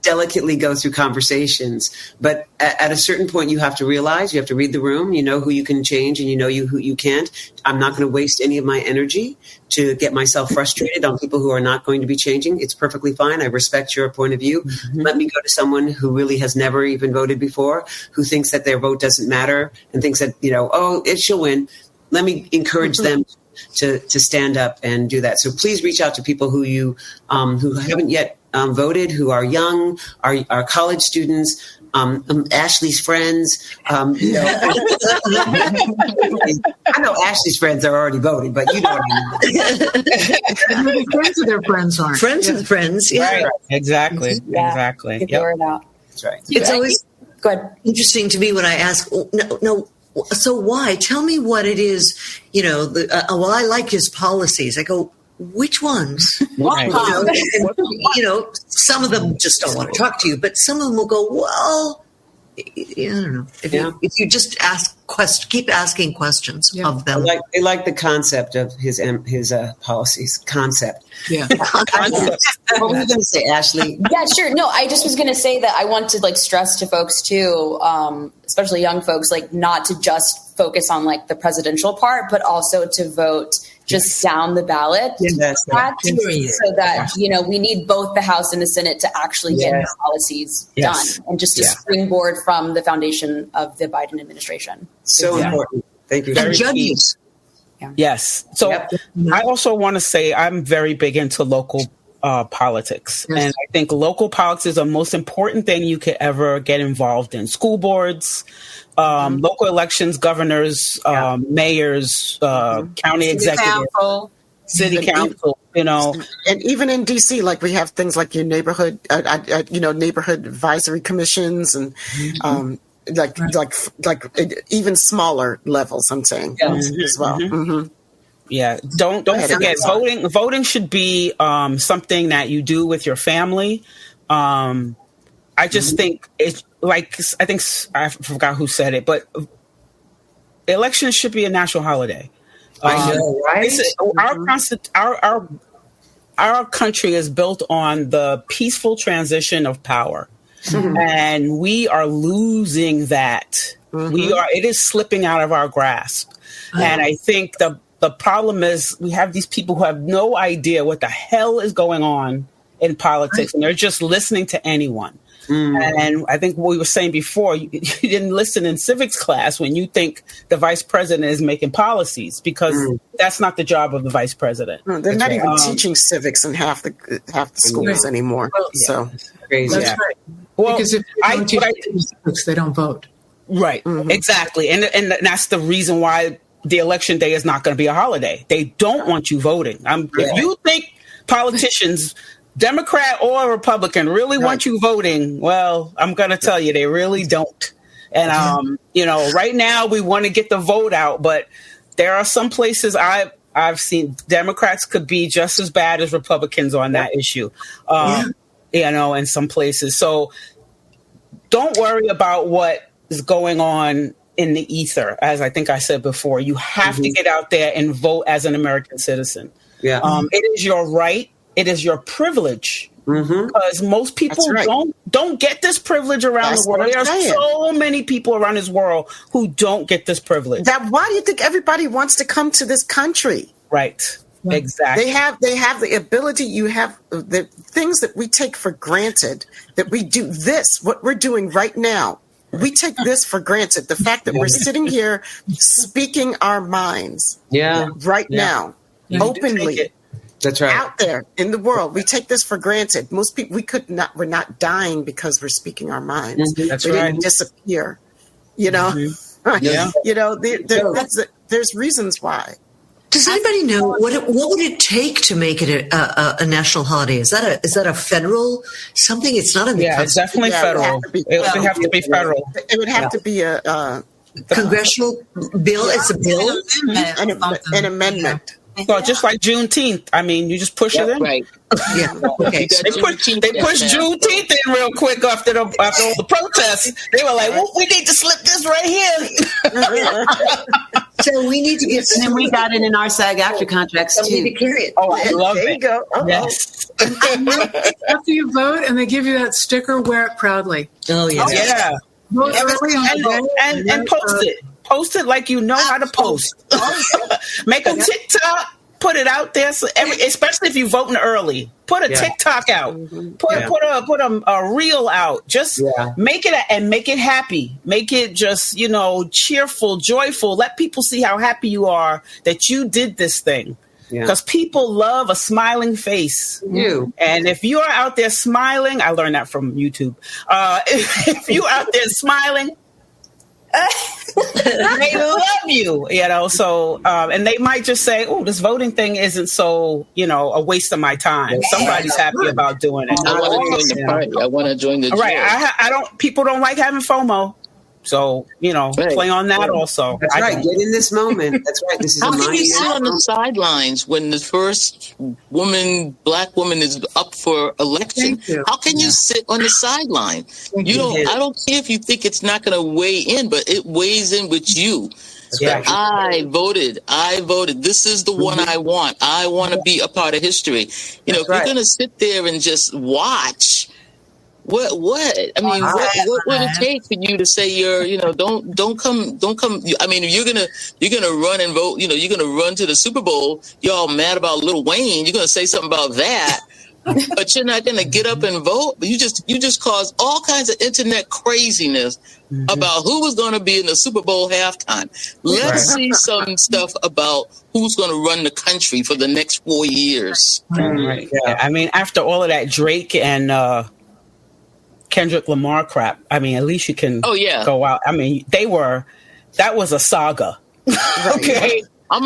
delicately go through conversations. But at a certain point, you have to realize, you have to read the room, you know who you can change and who you can't. I'm not going to waste any of my energy to get myself frustrated on people who are not going to be changing. It's perfectly fine. I respect your point of view. Let me go to someone who really has never even voted before, who thinks that their vote doesn't matter and thinks that, she'll win. Let me encourage them to stand up and do that. So please reach out to people who you who haven't yet voted, who are young, are college students, Ashley's friends. I know Ashley's friends are already voting, but you know what I mean. Friends of their friends aren't. Friends of friends, Right. Exactly. Exactly. Get the word out. That's right. It's always Good. interesting to me when I ask, no, so why? Tell me what it is, I like his policies. I go, which ones? Right. Some of them just don't want to talk to you, but some of them will go, well, I don't know. If you just keep asking questions of them. They like the concept of his policies. Concept. Yeah. What were you going to say, Ashley? Yeah, sure. No, I just was going to say that I want to stress to folks too, especially young folks, not to just focus on the presidential part, but also to vote just down the ballot so that we need both the House and the Senate to actually get the policies done, and just to springboard from the foundation of the Biden administration. So important. Thank you. And judges. Yes. So I also want to say I'm very big into local politics. Yes. And I think local politics is the most important thing you could ever get involved in. School boards, local elections, governors, mayors, county executives, city council, And even in DC, we have things like your neighborhood, neighborhood advisory commissions and even smaller levels, I'm saying as well. Mm-hmm. Yeah, don't forget voting should be something that you do with your family. I just think it's I forgot who said it, but elections should be a national holiday. I know, right? Our country is built on the peaceful transition of power, and we are losing that. It is slipping out of our grasp, and I think the problem is we have these people who have no idea what the hell is going on in politics, and they're just listening to anyone. And I think what we were saying before, you didn't listen in civics class when you think the vice president is making policies, because that's not the job of the vice president. They're not even teaching civics in half the schools anymore. So Crazy. That's right. Well, Because if they don't teach civics, they don't vote. Right, exactly. And that's the reason why the election day is not going to be a holiday. They don't want you voting. If you think politicians, Democrat or Republican, really want you voting, well, I'm going to tell you, they really don't. And, right now we want to get the vote out, but there are some places I've seen Democrats could be just as bad as Republicans on that issue, in some places. So don't worry about what is going on in the ether. As I think I said before, you have to get out there and vote as an American citizen. Yeah. It is your right. It is your privilege, because most people don't get this privilege around the world. There are so many people around this world who don't get this privilege. Why do you think everybody wants to come to this country? Right. Exactly. They have the ability. You have the things that we take for granted, that we do this, what we're doing right now. We take this for granted. The fact that we're sitting here speaking our minds right now, openly. That's right. Out there in the world, we take this for granted. Most people, we're not dying because we're speaking our minds. That's we right. didn't disappear. There's reasons why. Does anybody know what would it take to make it a national holiday? Is that a federal something? It's not in the it's definitely federal. It would have to be federal. It would have to be a congressional bill. It's a bill, an amendment. So just like Juneteenth, you just push it in. Right. Yeah. Okay. They pushed Juneteenth in real quick after all the protests. They were like, well, we need to slip this right here. So we need to get. And then we got it in our SAG-AFTRA contracts too. Somebody to carry it. Oh, I love there it. You go. Yes. After you vote and they give you that sticker, wear it proudly. Oh yeah. Yeah. Vote early on the day And post it. Post it like you know how to post. Make a TikTok. Put it out there, especially if you're voting early. Put a TikTok out. Put a reel out. Just make it happy. Make it just cheerful, joyful. Let people see how happy you are that you did this thing. Because people love a smiling face. And if you are out there smiling, I learned that from YouTube. If you're out there smiling, they love you, so and they might just say, oh, this voting thing isn't so a waste of my time. Somebody's happy about doing it. I want to join the party. I want to join the right. I don't. People don't like having FOMO. So, play on that also. That's right. Get in this moment. That's right. This is How can you sit on the sidelines when the first black woman is up for election? How can you sit on the sideline? I don't care if you think it's not going to weigh in, but it weighs in with you. I voted. This is the one I want. I want to be a part of history. If you're going to sit there and just watch, what would it take for you to say don't come? You're gonna run and vote. You're gonna run to the Super Bowl. You're all mad about Lil Wayne. You're gonna say something about that, but you're not gonna get up and vote. You just caused all kinds of internet craziness about who was gonna be in the Super Bowl halftime. Let's see some stuff about who's gonna run the country for the next 4 years. Right. Yeah. After all of that Drake and Kendrick Lamar crap, at least you can go out. That was a saga. Okay. I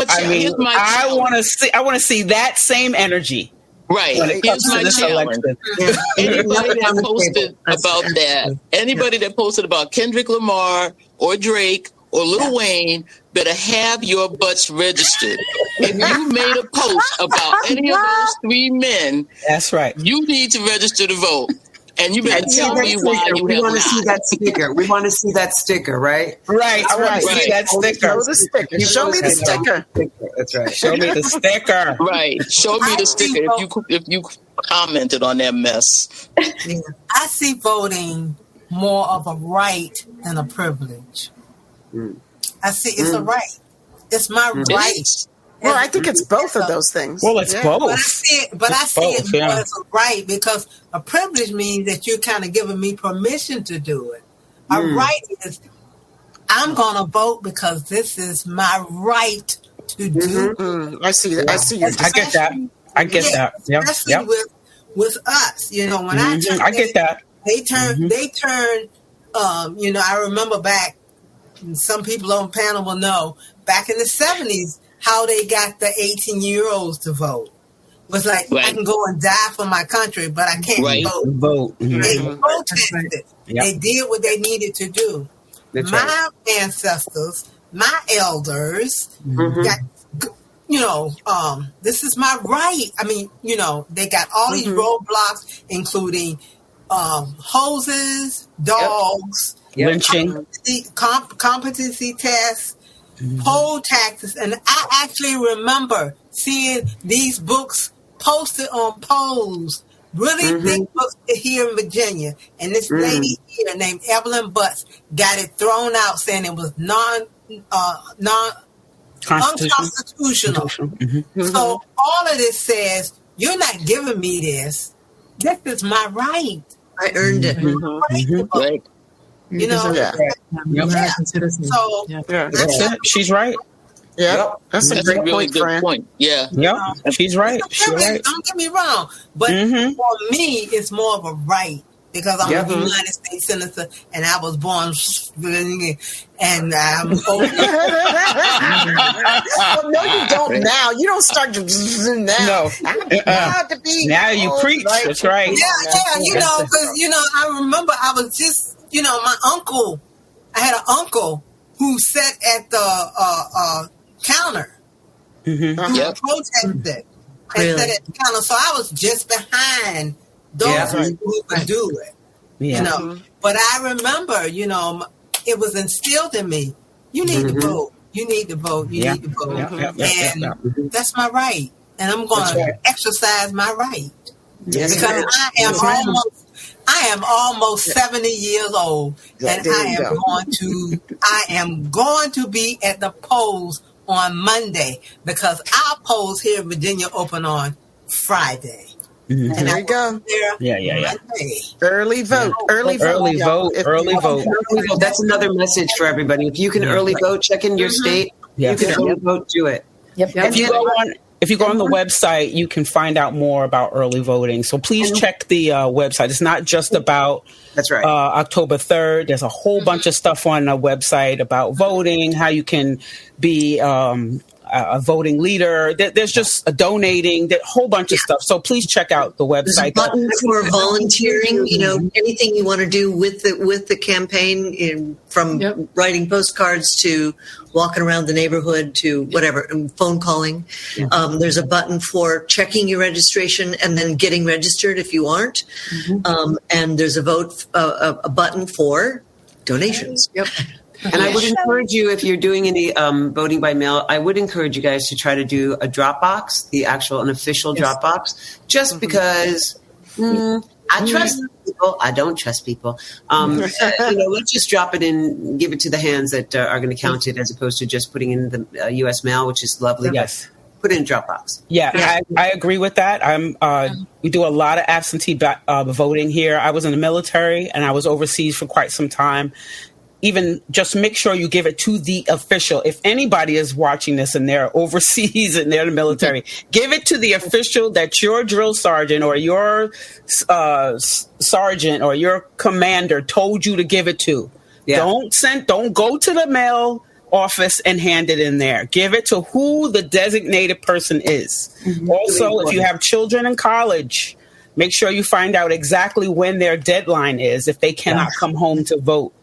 want to see that same energy. Right. Here's my challenge. Anybody that posted about that, anybody that posted about Kendrick Lamar or Drake or Lil Wayne better have your butts registered. If you made a post about any of those three men, that's right. You need to register to vote. And you better tell me why you want to see that sticker. We want to see that sticker, right? Right. I want to see that sticker. Show me the sticker. That's right. Show me the sticker. Right. Show me the sticker if you commented on that mess. I see voting more of a right than a privilege. I see it's a right. It's my right Well, I think it's both of those things. Well, it's both. But I see it more as a right, because a privilege means that you're kind of giving me permission to do it. A right is, I'm going to vote because this is my right to do. I see that. I see. I get that. I get that. Especially with us, when I turned, I get that. They turned. I remember back. Some people on the panel will know back in the 70s how they got the 18-year-olds to vote. It was like, I can go and die for my country, but I can't vote. They protested. Yep. They did what they needed to do. My ancestors, my elders, got, this is my right. I mean, they got all these roadblocks, including hoses, dogs, lynching, competency tests, poll taxes. And I actually remember seeing these books posted on polls, really thick books here in Virginia. And this lady here named Evelyn Butts got it thrown out saying it was unconstitutional. So all of this says, you're not giving me this. This is my right. I earned it. Right. American citizens. So that's it. She's right. That's a great really good point. Yeah. She's right. She's right. Don't get me wrong, but for me, it's more of a right because I'm a United States senator and I was born and I'm well, no, you don't now. You don't start to now. No. I'm proud to be. Now you preach. Right. That's right. Yeah, because I remember I was just my uncle. I had an uncle who sat at the counter. Who protested and sat at the counter. So I was just behind those who could do it. But I remember, it was instilled in me. You need to vote. You need to vote. You need to vote. And that's my right. And I'm going to exercise my right. Because I am almost 70 years old, and I am going to be at the polls on Monday because our polls here in Virginia open on Friday. And there you go. Monday. Early vote. Early vote. That's another message for everybody. If you can early vote, check in your state. You can early vote, do it. If you go on the website, you can find out more about early voting. So please check the website. It's not just about October 3rd. There's a whole bunch of stuff on the website about voting, how you can be a voting leader. There's just a donating, a whole bunch of stuff. So please check out the website. There's a button for volunteering. Anything you want to do with the campaign, from writing postcards to walking around the neighborhood to whatever, and phone calling. There's a button for checking your registration and then getting registered if you aren't. And there's a button for donations. And I would encourage you, if you're doing any voting by mail, I would encourage you guys to try to do a Dropbox, an official Dropbox, just because I trust people. I don't trust people. Let's just drop it in, give it to the hands that are going to count it, as opposed to just putting in the U.S. mail, which is lovely. Yes. Put it in Dropbox. Yeah, I agree with that. We do a lot of absentee voting here. I was in the military and I was overseas for quite some time. Even just make sure you give it to the official. If anybody is watching this and they're overseas and they're in the military, give it to the official that your drill sergeant or your sergeant or your commander told you to give it to. Don't go to the mail office and hand it in there. Give it to who the designated person is. Also, if you have children in college, make sure you find out exactly when their deadline is if they cannot come home to vote.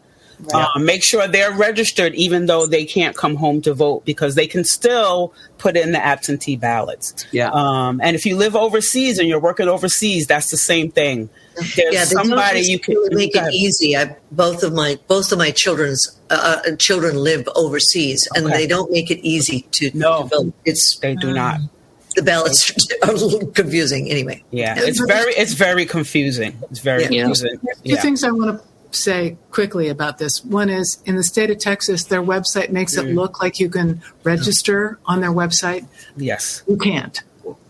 Make sure they're registered even though they can't come home to vote, because they can still put in the absentee ballots. And if you live overseas and you're working overseas, that's the same thing. There's somebody you can make it easy. Both of my children live overseas, and they don't make it easy to vote. They do not. The ballots are a little confusing anyway. It's very confusing. It's very confusing. Two things I want say quickly about this. One is, in the state of Texas, their website makes it look like you can register on their website. Yes. You can't.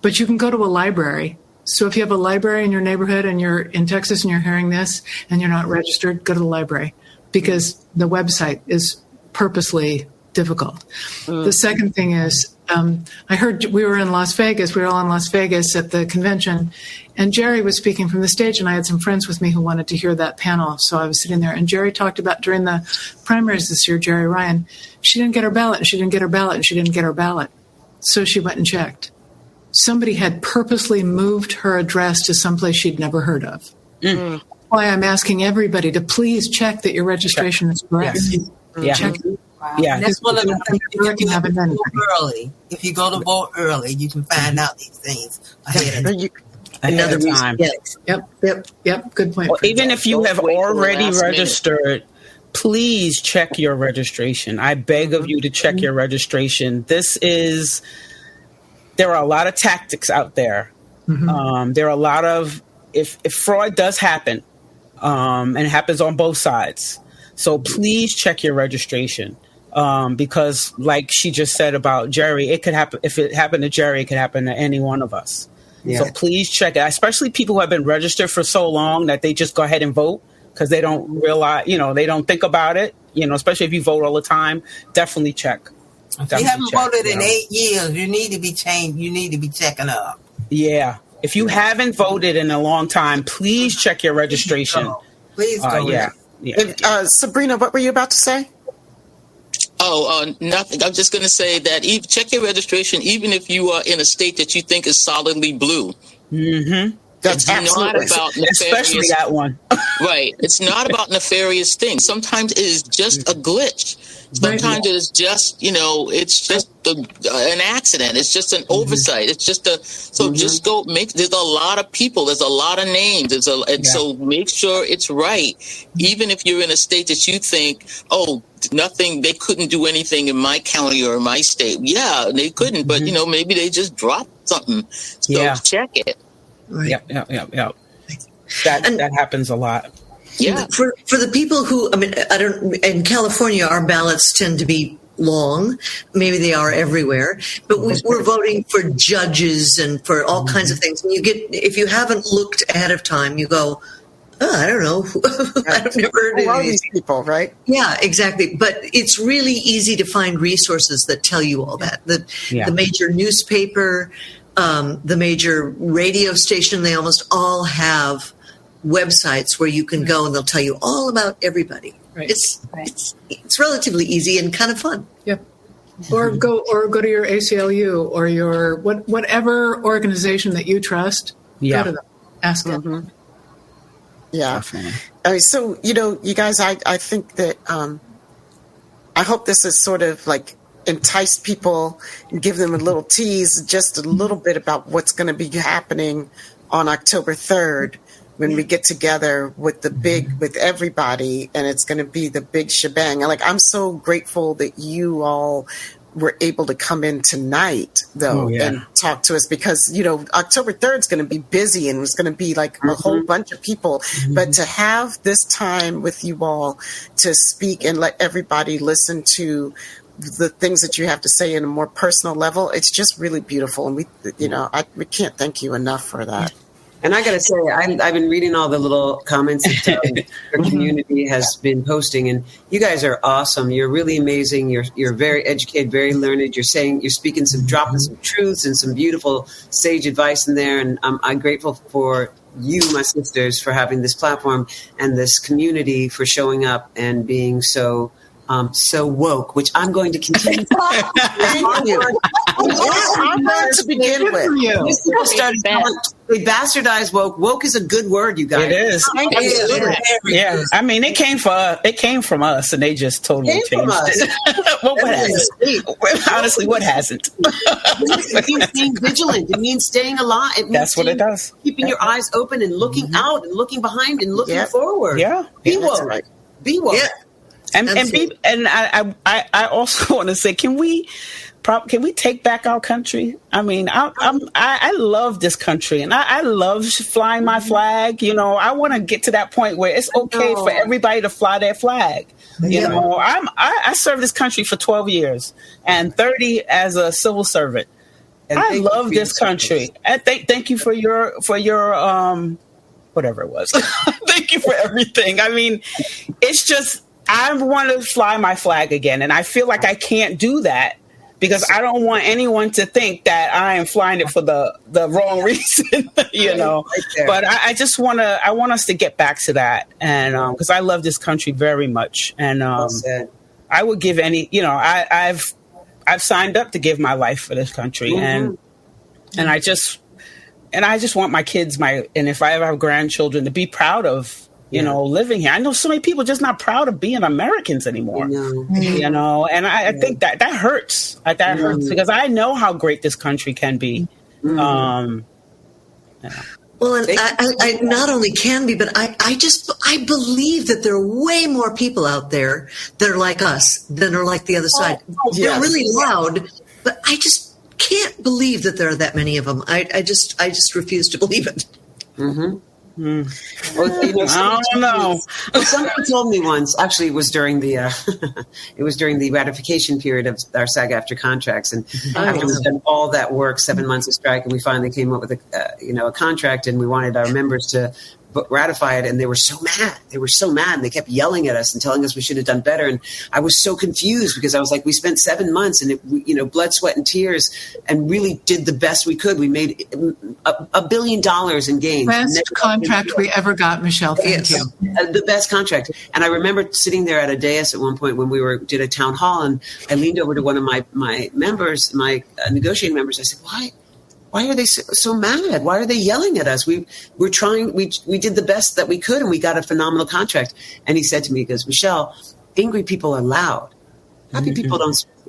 But you can go to a library. So if you have a library in your neighborhood and you're in Texas and you're hearing this and you're not registered, go to the library, because the website is purposely difficult. The second thing is, I heard we were in Las Vegas. We were all in Las Vegas at the convention, and Jerry was speaking from the stage, and I had some friends with me who wanted to hear that panel. So I was sitting there, and Jerry talked about during the primaries this year, Jerry Ryan, she didn't get her ballot, and she didn't get her ballot, and she didn't get her ballot. So she went and checked. Somebody had purposely moved her address to someplace she'd never heard of. That's why I'm asking everybody to please check that your registration is correct. Yes. Yeah. Check. Yeah. That's one of the things. If you go to Right. vote early, you can find out these things ahead of Another reason. Yep. Good point. Well, even if you have Don't wait till the already last registered, please check your registration. I beg of you to check your registration. There are a lot of tactics out there. There are a lot of, if fraud does happen, and it happens on both sides. So please check your registration. Because like she just said about Jerry, it could happen. If it happened to Jerry, it could happen to any one of us. Yeah. So please check it, especially people who have been registered for so long that they just go ahead and vote because they don't realize, they don't think about it, especially if you vote all the time. Definitely check. If you haven't voted in 8 years, you need to be changed. You need to be checking up. Yeah. If you haven't voted in a long time, please check your registration. Please go. Yeah. Sabrina, what were you about to say? Nothing. I'm just going to say that check your registration, even if you are in a state that you think is solidly blue. Mm-hmm. That's not about nefarious. Especially that one. Right. It's not about nefarious things. Sometimes it is just a glitch. Sometimes it is just, it's just an accident. It's just an oversight. It's just just go there's a lot of people. There's a lot of names. So make sure it's right. Even if you're in a state that you think, they couldn't do anything in my county or my state. Yeah, they couldn't, but maybe they just dropped something. So check it. Right. Yeah. That happens a lot. Yeah. For the people who, in California, our ballots tend to be long. Maybe they are everywhere, but we're voting for judges and for all kinds of things. And if you haven't looked ahead of time, you go, I don't know. I've never heard of these people, right? Yeah, exactly. But it's really easy to find resources that tell you all that. The major newspaper, the major radio station, they almost all have websites where you can go and they'll tell you all about everybody. Right. It's relatively easy and kind of fun. Yep. Or go to your ACLU or your whatever organization that you trust. Yeah. Go to them. Ask them. Yeah. So, you guys, I think that I hope this is sort of like entice people and give them a little tease, just a little bit about what's going to be happening on October 3rd when we get together with with everybody, and it's going to be the big shebang. And I'm so grateful that you all were able to come in tonight, though, and talk to us, because, October 3rd is going to be busy and it's going to be like a whole bunch of people. But to have this time with you all to speak and let everybody listen to the things that you have to say in a more personal level, it's just really beautiful. And we can't thank you enough for that. And I got to say, I've been reading all the little comments that your community has been posting, and you guys are awesome. You're really amazing. You're very educated, very learned. You're speaking dropping some truths and some beautiful sage advice in there. And I'm grateful for you, my sisters, for having this platform and this community for showing up and being so woke, which I'm going to continue. Thank you. I'm going to begin with. They bastardized woke. Woke is a good word, you guys. It is. Yeah. I mean, it came from us, and they just totally changed it. Well, what hasn't? Honestly, what hasn't? It means staying vigilant. It means staying alive. That's what it does. Keeping your eyes open and looking out and looking behind and looking forward. Yeah. Be woke. Right. Be woke. Yeah. And I also want to say, can we can we take back our country? I mean, I love this country, and I love flying my flag. You know, I want to get to that point where it's okay for everybody to fly their flag. You know, I served this country for 12 years and 30 as a civil servant. And I love this country. And thank you for your whatever it was. Thank you for everything. I mean, it's just, I want to fly my flag again. And I feel like I can't do that because I don't want anyone to think that I am flying it for the wrong reason, you know. But I just want us to get back to that. And because I love this country very much. And I would give any, you know, I've signed up to give my life for this country. And I just want my kids, and if I ever have grandchildren, to be proud of, you know, living here. I know so many people just not proud of being Americans anymore, you know, and I think that hurts. That hurts because I know how great this country can be. Well, and I not only can be, but I believe that there are way more people out there that are like us than are like the other side. They're really loud, but I just can't believe that there are that many of them. I just refuse to believe it. Well, you know, I don't know. Somebody told me once. Actually, it was during the ratification period of our SAG-AFTRA contracts, and after we've done all that work, 7 months of strike, and we finally came up with a contract, and we wanted our members to ratify it, and they were so mad. And they kept yelling at us and telling us we should have done better. And I was so confused because I was like, we spent 7 months and blood, sweat, and tears, and really did the best we could. We made $1 billion in gains. Best contract we ever got, Michelle. Thank you. The best contract. And I remember sitting there at a dais at one point when we did a town hall, and I leaned over to one of my members, my negotiating members. I said, Why are they so mad? Why are they yelling at us? We did the best that we could, and we got a phenomenal contract. And he said to me, he goes, Michelle, angry people are loud. Happy people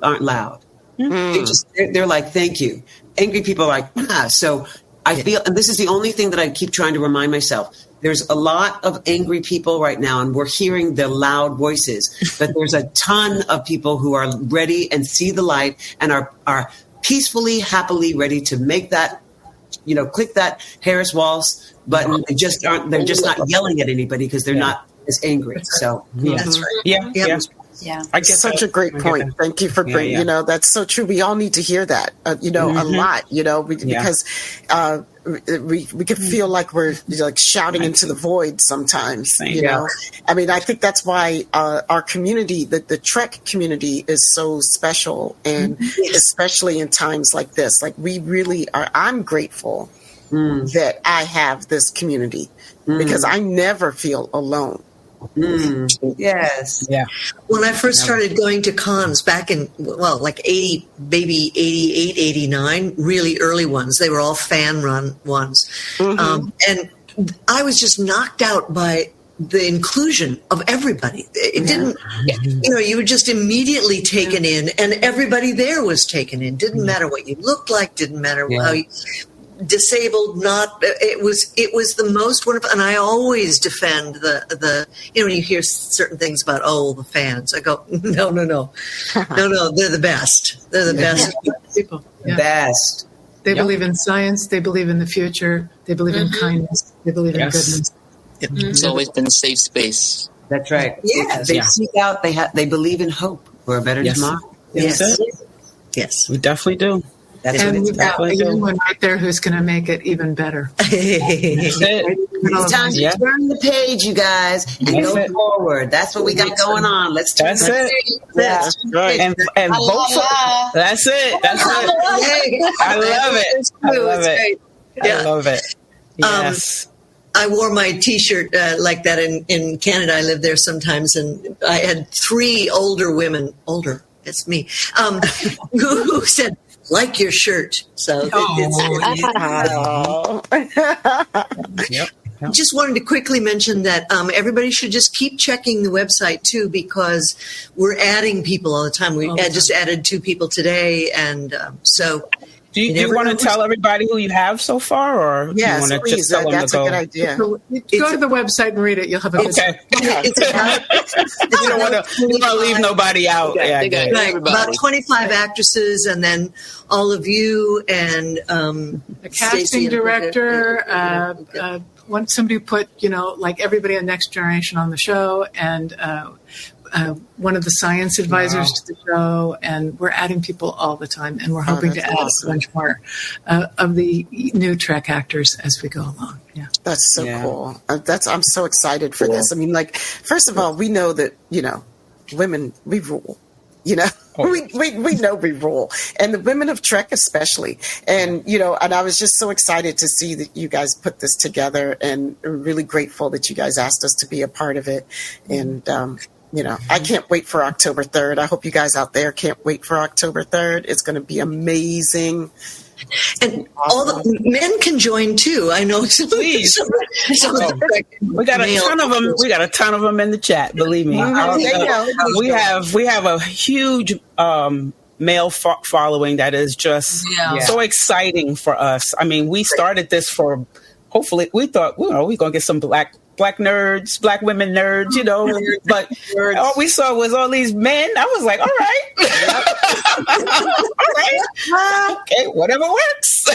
aren't loud. They're like, thank you. Angry people are like, So I feel, and this is the only thing that I keep trying to remind myself. There's a lot of angry people right now, and we're hearing their loud voices. But there's a ton of people who are ready and see the light and are peacefully, happily ready to make that, click that Harris Waltz button. They're just not yelling at anybody because they're not as angry. So that's right. Yeah. I get such a great point. Thank you for bringing, that's so true. We all need to hear that, a lot, because we can feel like we're like shouting into the void sometimes, know. I mean, I think that's why our community, the Trek community, is so special, and especially in times like this, like we really are. I'm grateful that I have this community because I never feel alone. Yes. Yeah. When I first started going to cons back in, like 88, 89, really early ones, they were all fan run ones. And I was just knocked out by the inclusion of everybody. It didn't, you were just immediately taken in, and everybody there was taken in. Didn't matter what you looked like, didn't matter how you, disabled, not, it was the most wonderful. And I always defend the when you hear certain things about the fans, I go no, they're the best. They're the best people. Best. They believe in science, they believe in the future, they believe in kindness, they believe in goodness. It's always been a safe space. That's right. They seek out, they believe in hope for a better tomorrow. Yes, we definitely do. And we've got anyone right there who's going to make it even better. It's time to turn the page, you guys, and go forward. That's what we got going on. Let's turn the page. That's right. And vote for it. That's it. I love it. I love it. Yes. I wore my T-shirt like that in Canada. I lived there sometimes, and I had 3 older women. It's me. Who said, like your shirt. So just wanted to quickly mention that everybody should just keep checking the website too, because we're adding people all the time. We just added 2 people today, and so Do you want to tell everybody who you have so far, or do you want to just tell them that's to go? a good idea. Go to the website and read it. You'll have a Okay. You don't want to leave nobody out. They got everybody. About 25 actresses, and then all of you, and the casting director. Somebody put, like everybody on Next Generation on the show, and one of the science advisors to the show, and we're adding people all the time, and we're hoping to add a bunch more of the new Trek actors as we go along. Yeah, that's so cool. I'm so excited for this. I mean, first of all, we know that women, we rule. We know we rule, and the women of Trek especially. And and I was just so excited to see that you guys put this together, and really grateful that you guys asked us to be a part of it. And I can't wait for October 3rd. I hope you guys out there can't wait for October 3rd. It's going to be amazing. And all the men can join too. I know. Please. We got a ton of them. We got a ton of them in the chat. Believe me. We have a huge male following that is just so exciting for us. I mean, we started this for. Hopefully, we thought we're gonna get some black nerds, black women nerds, but all we saw was all these men. I was like, all right, okay, whatever works,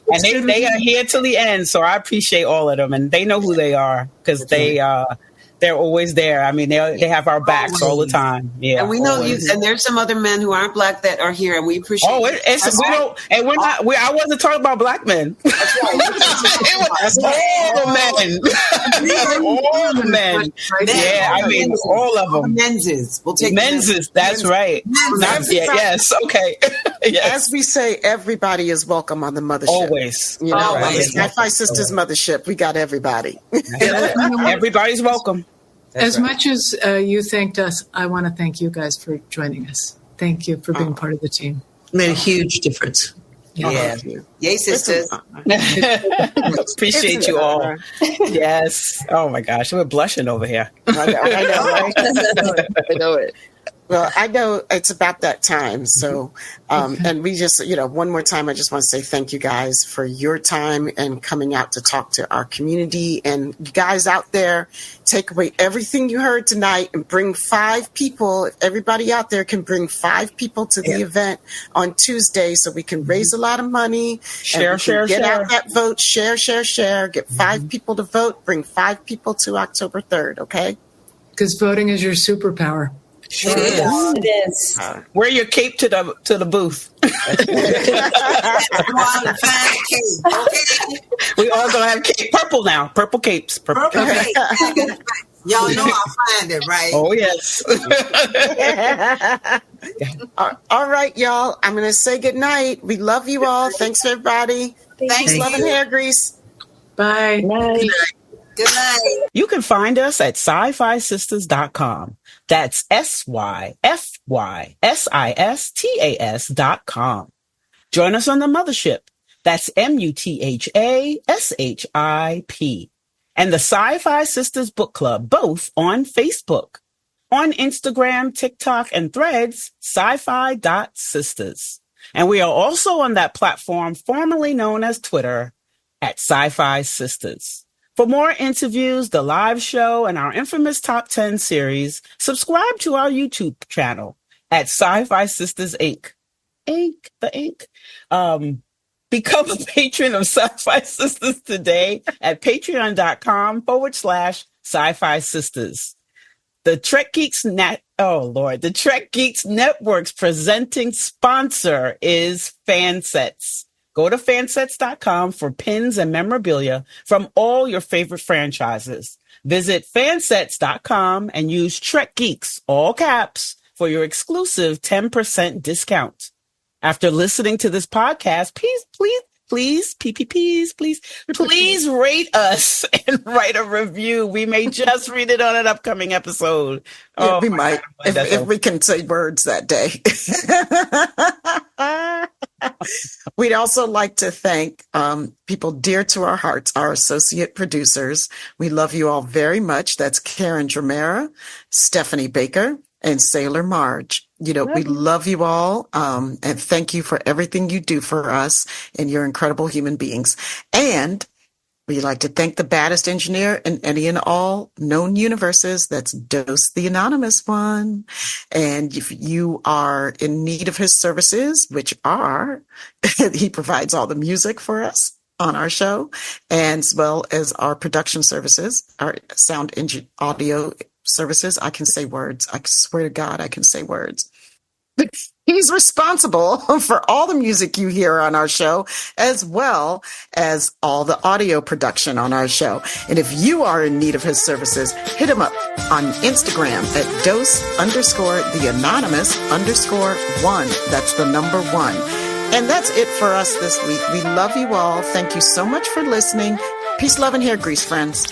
and they are here till the end. So I appreciate all of them, and they know who they are because they're always there. I mean, they have our backs all the time. Yeah, and we know you. And there's some other men who aren't black that are here, and we appreciate. Oh, and we're not. I wasn't talking about black men. That's all the men. All the men. Yeah, I mean, all of them. Menses. We'll take menses. That's right. Yes. Okay. Yes. As we say, everybody is welcome on the mothership. Always. Sci-Fi Sisters Mothership. We got everybody. Everybody's welcome. As much as you thanked us, I want to thank you guys for joining us. Thank you for being part of the team. Made a huge difference. Yeah. Yay, sisters. Appreciate you all. Yes. Oh my gosh, we're blushing over here. I know, right? I know it. Well, I know it's about that time. So, and we just, one more time, I just want to say thank you guys for your time and coming out to talk to our community. And you guys out there, take away everything you heard tonight and bring 5 people. If everybody out there can bring 5 people to the event on Tuesday so we can raise a lot of money. Share. Out that vote. Share. Get 5 people to vote. Bring 5 people to October 3rd. Okay. Because voting is your superpower. It is. Wear your cape to the booth. We all gonna have cape. Purple now. Purple capes. Purple capes. Y'all know I'll find it, right? Oh yes. All right, y'all. I'm gonna say good night. We love you all. Thanks, everybody. Thanks, love and hair grease. Bye. Good night. You can find us at sci-fisistas.com. That's SYFYSISTAS.com. Join us on the mothership. That's MUTHASHIP. And the Sci-Fi Sisters Book Club, both on Facebook. On Instagram, TikTok, and Threads, sci-fi.sisters. And we are also on that platform formerly known as Twitter at Sci-Fi Sisters. For more interviews, the live show, and our infamous Top 10 series, subscribe to our YouTube channel at Sci-Fi Sisters Inc. Become a patron of Sci-Fi Sisters today at patreon.com/Sci-Fi Sisters. The Trek Geeks the Trek Geeks Network's presenting sponsor is Fansets. Go to fansets.com for pins and memorabilia from all your favorite franchises. Visit fansets.com and use Trek Geeks, all caps, for your exclusive 10% discount. After listening to this podcast, please rate us and write a review. We may just read it on an upcoming episode. We might, if we can say words that day. We'd also like to thank people dear to our hearts, our associate producers. We love you all very much. That's Karen Dramera, Stephanie Baker, and Sailor Marj. We love you all. And thank you for everything you do for us, and you're incredible human beings. And we'd like to thank the baddest engineer in any and all known universes. That's Dose, the anonymous one. And if you are in need of his services, which are, he provides all the music for us on our show, and as well as our production services, our sound audio services. I can say words. I swear to God, I can say words. He's responsible for all the music you hear on our show, as well as all the audio production on our show. And if you are in need of his services, hit him up on Instagram at dose_the_anonymous_1. That's the number 1. And that's it for us this week. We love you all. Thank you so much for listening. Peace, love, and hair grease, friends.